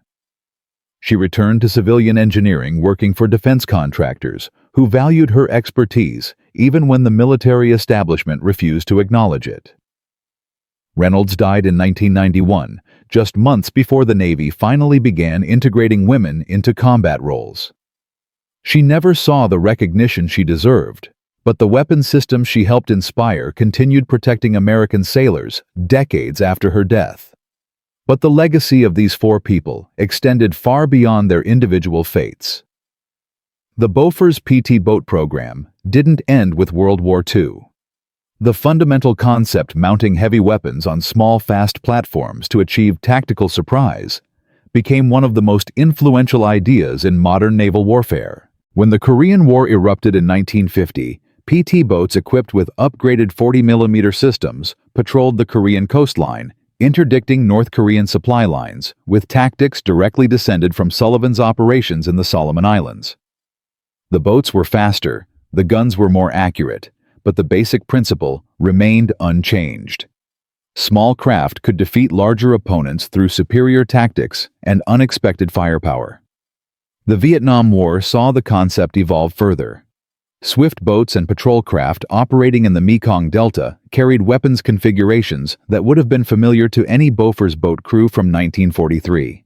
She returned to civilian engineering, working for defense contractors who valued her expertise even when the military establishment refused to acknowledge it. Reynolds died in 1991, just months before the Navy finally began integrating women into combat roles. She never saw the recognition she deserved, but the weapon systems she helped inspire continued protecting American sailors decades after her death. But the legacy of these 4 people extended far beyond their individual fates. The Bofors PT boat program didn't end with World War II. The fundamental concept mounting heavy weapons on small, fast platforms to achieve tactical surprise became one of the most influential ideas in modern naval warfare. When the Korean War erupted in 1950, PT boats equipped with upgraded 40mm systems patrolled the Korean coastline, interdicting North Korean supply lines with tactics directly descended from Sullivan's operations in the Solomon Islands. The boats were faster, the guns were more accurate, but the basic principle remained unchanged. Small craft could defeat larger opponents through superior tactics and unexpected firepower. The Vietnam War saw the concept evolve further. Swift boats and patrol craft operating in the Mekong Delta carried weapons configurations that would have been familiar to any Bofors boat crew from 1943.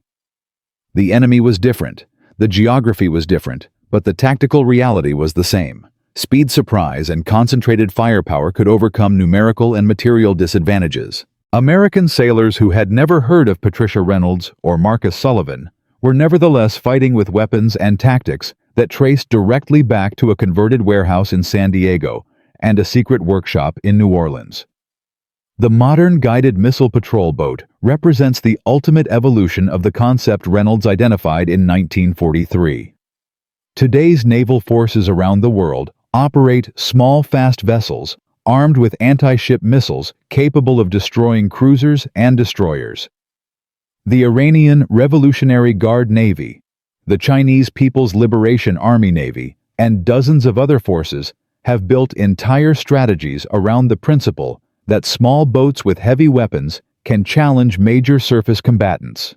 The enemy was different, the geography was different, but the tactical reality was the same. Speed, surprise, and concentrated firepower could overcome numerical and material disadvantages. American sailors who had never heard of Patricia Reynolds or Marcus Sullivan were nevertheless fighting with weapons and tactics that traced directly back to a converted warehouse in San Diego and a secret workshop in New Orleans. The modern guided missile patrol boat represents the ultimate evolution of the concept Reynolds identified in 1943. Today's naval forces around the world operate small, fast vessels armed with anti-ship missiles capable of destroying cruisers and destroyers. The Iranian Revolutionary Guard Navy, the Chinese People's Liberation Army Navy, and dozens of other forces have built entire strategies around the principle that small boats with heavy weapons can challenge major surface combatants.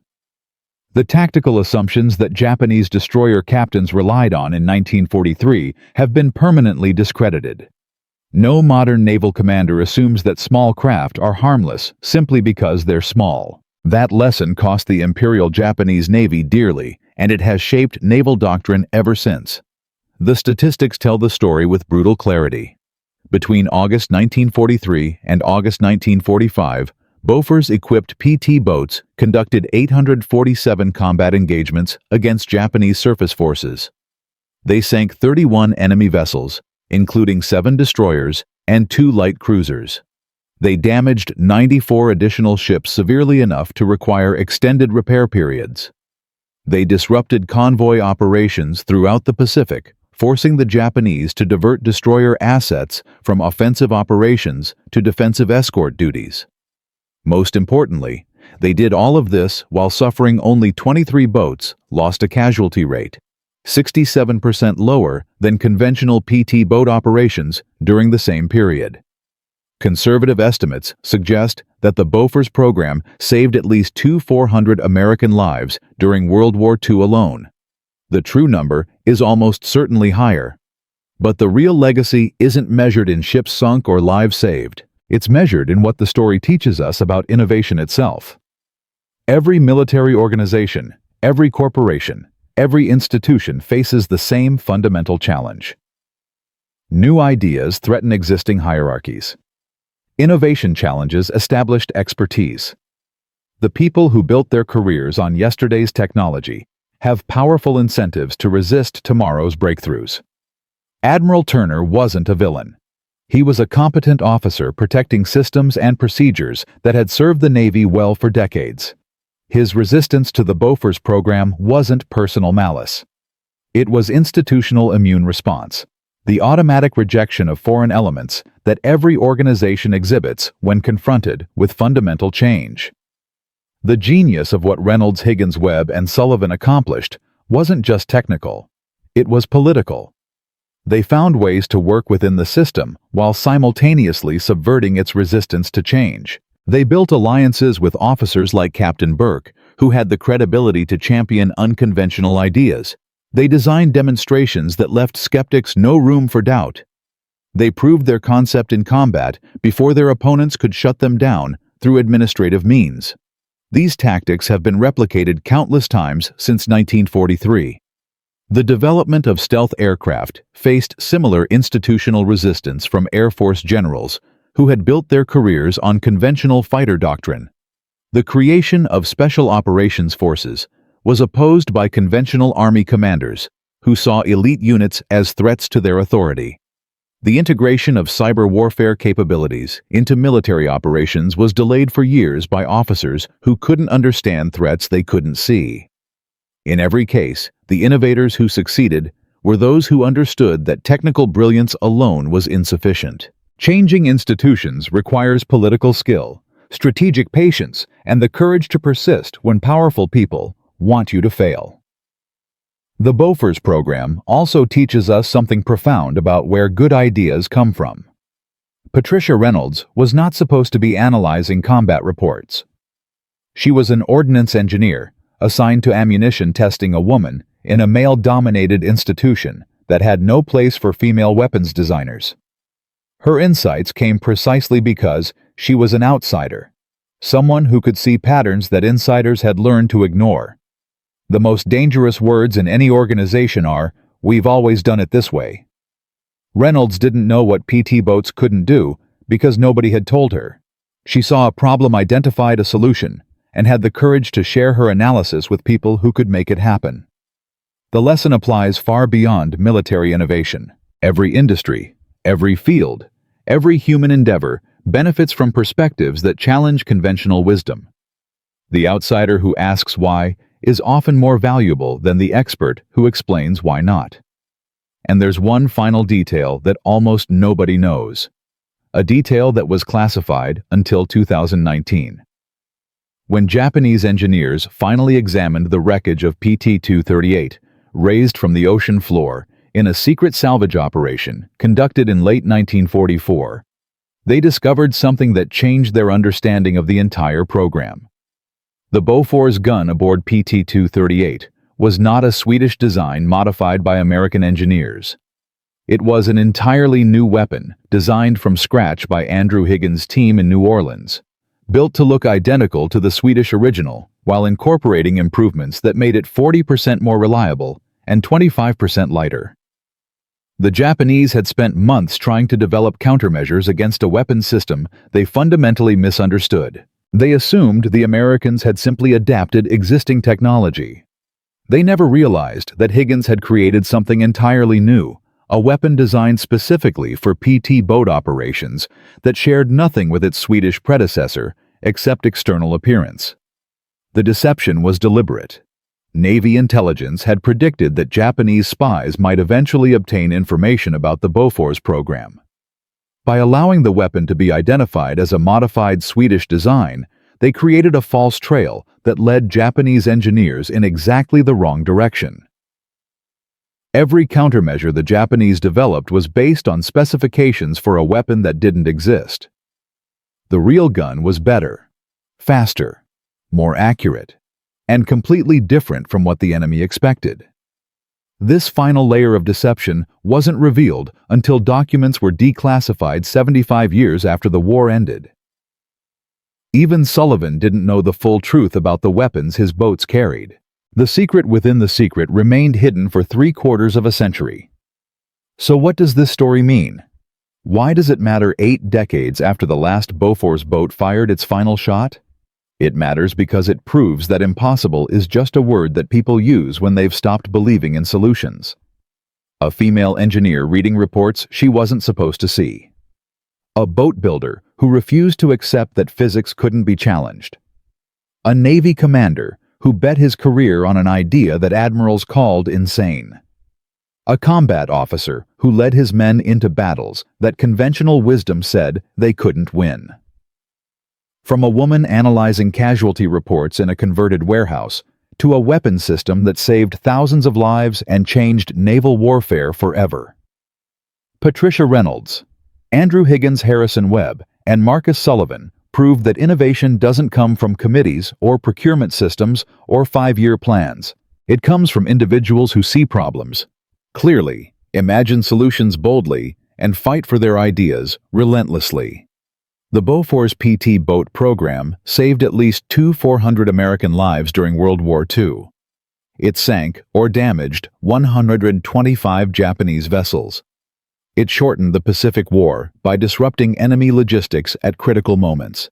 The tactical assumptions that Japanese destroyer captains relied on in 1943 have been permanently discredited. No modern naval commander assumes that small craft are harmless simply because they're small. That lesson cost the Imperial Japanese Navy dearly, and it has shaped naval doctrine ever since. The statistics tell the story with brutal clarity. Between August 1943 and August 1945, Bofors-equipped PT boats conducted 847 combat engagements against Japanese surface forces. They sank 31 enemy vessels, including 7 destroyers and 2 light cruisers. They damaged 94 additional ships severely enough to require extended repair periods. They disrupted convoy operations throughout the Pacific, forcing the Japanese to divert destroyer assets from offensive operations to defensive escort duties. Most importantly, They did all of this while suffering only 23 boats lost a casualty rate, 67% lower than conventional PT boat operations during the same period. Conservative estimates suggest that the Bofors program saved at least 400 American lives during World War II alone. The true number is almost certainly higher. But the real legacy isn't measured in ships sunk or lives saved. It's measured in what the story teaches us about innovation itself. Every military organization, every corporation, every institution faces the same fundamental challenge. New ideas threaten existing hierarchies. Innovation challenges established expertise. The people who built their careers on yesterday's technology have powerful incentives to resist tomorrow's breakthroughs. Admiral Turner wasn't a villain. He was a competent officer protecting systems and procedures that had served the Navy well for decades. His resistance to the Bofors program wasn't personal malice. It was institutional immune response, the automatic rejection of foreign elements that every organization exhibits when confronted with fundamental change. The genius of what Reynolds, Higgins, Webb, and Sullivan accomplished wasn't just technical. It was political. They found ways to work within the system while simultaneously subverting its resistance to change. They built alliances with officers like Captain Burke, who had the credibility to champion unconventional ideas. They designed demonstrations that left skeptics no room for doubt. They proved their concept in combat before their opponents could shut them down through administrative means. These tactics have been replicated countless times since 1943. The development of stealth aircraft faced similar institutional resistance from Air Force generals who had built their careers on conventional fighter doctrine. The creation of Special Operations Forces was opposed by conventional Army commanders who saw elite units as threats to their authority. The integration of cyber warfare capabilities into military operations was delayed for years by officers who couldn't understand threats they couldn't see. In every case, the innovators who succeeded were those who understood that technical brilliance alone was insufficient. Changing institutions requires political skill, strategic patience, and the courage to persist when powerful people want you to fail. The Bofors program also teaches us something profound about where good ideas come from. Patricia Reynolds was not supposed to be analyzing combat reports. She was an ordnance engineer assigned to ammunition testing, a woman in a male-dominated institution that had no place for female weapons designers. Her insights came precisely because she was an outsider, someone who could see patterns that insiders had learned to ignore. The most dangerous words in any organization are, "We've always done it this way." Reynolds didn't know what PT boats couldn't do because nobody had told her. She saw a problem, identified a solution, and had the courage to share her analysis with people who could make it happen. The lesson applies far beyond military innovation. Every industry, every field, every human endeavor benefits from perspectives that challenge conventional wisdom. The outsider who asks why is often more valuable than the expert who explains why not. And there's one final detail that almost nobody knows, a detail that was classified until 2019. When Japanese engineers finally examined the wreckage of PT-238, raised from the ocean floor in a secret salvage operation conducted in late 1944, they discovered something that changed their understanding of the entire program. The Bofors gun aboard PT-238 was not a Swedish design modified by American engineers. It was an entirely new weapon designed from scratch by Andrew Higgins' team in New Orleans, built to look identical to the Swedish original while incorporating improvements that made it 40% more reliable and 25% lighter. The Japanese had spent months trying to develop countermeasures against a weapons system they fundamentally misunderstood. They assumed the Americans had simply adapted existing technology. They never realized that Higgins had created something entirely new, a weapon designed specifically for PT boat operations that shared nothing with its Swedish predecessor except external appearance. The deception was deliberate. Navy intelligence had predicted that Japanese spies might eventually obtain information about the Bofors program. By allowing the weapon to be identified as a modified Swedish design, they created a false trail that led Japanese engineers in exactly the wrong direction. Every countermeasure the Japanese developed was based on specifications for a weapon that didn't exist. The real gun was better, faster, more accurate, and completely different from what the enemy expected. This final layer of deception wasn't revealed until documents were declassified 75 years after the war ended. Even Sullivan didn't know the full truth about the weapons his boats carried. The secret within the secret remained hidden for 3/4 of a century. So what does this story mean? Why does it matter 8 decades after the last Bofors boat fired its final shot? It matters because it proves that impossible is just a word that people use when they've stopped believing in solutions. A female engineer reading reports she wasn't supposed to see. A boat builder who refused to accept that physics couldn't be challenged. A Navy commander who bet his career on an idea that admirals called insane. A combat officer who led his men into battles that conventional wisdom said they couldn't win. From a woman analyzing casualty reports in a converted warehouse to a weapon system that saved thousands of lives and changed naval warfare forever. Patricia Reynolds, Andrew Higgins, Harrison Webb, and Marcus Sullivan proved that innovation doesn't come from committees or procurement systems or 5-year plans. It comes from individuals who see problems clearly, imagine solutions boldly, and fight for their ideas relentlessly. The Bofors PT boat program saved at least 400 American lives during World War II. It sank or damaged 125 Japanese vessels. It shortened the Pacific War by disrupting enemy logistics at critical moments.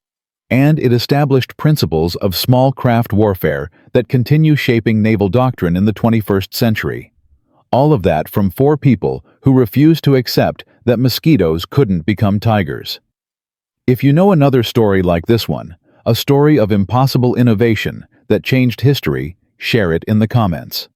And it established principles of small craft warfare that continue shaping naval doctrine in the 21st century. All of that from 4 people who refused to accept that mosquitoes couldn't become tigers. If you know another story like this one, a story of impossible innovation that changed history, share it in the comments.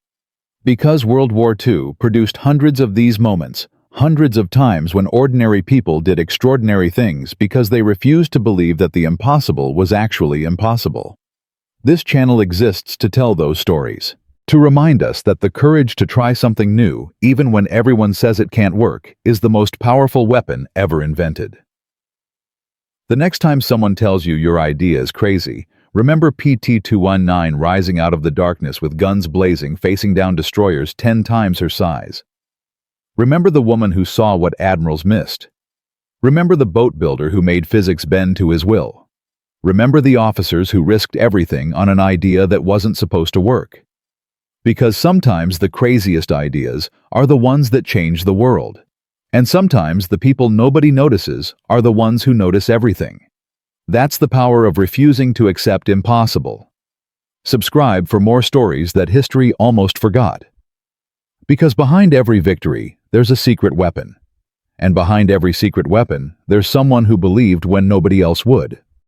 Because World War II produced hundreds of these moments, hundreds of times when ordinary people did extraordinary things because they refused to believe that the impossible was actually impossible. This channel exists to tell those stories, to remind us that the courage to try something new, even when everyone says it can't work, is the most powerful weapon ever invented. The next time someone tells you your idea is crazy, remember PT-219 rising out of the darkness with guns blazing facing down destroyers 10 times her size. Remember the woman who saw what admirals missed. Remember the boat builder who made physics bend to his will. Remember the officers who risked everything on an idea that wasn't supposed to work. Because sometimes the craziest ideas are the ones that change the world. And sometimes the people nobody notices are the ones who notice everything. That's the power of refusing to accept impossible. Subscribe for more stories that history almost forgot. Because behind every victory, there's a secret weapon. And behind every secret weapon, there's someone who believed when nobody else would.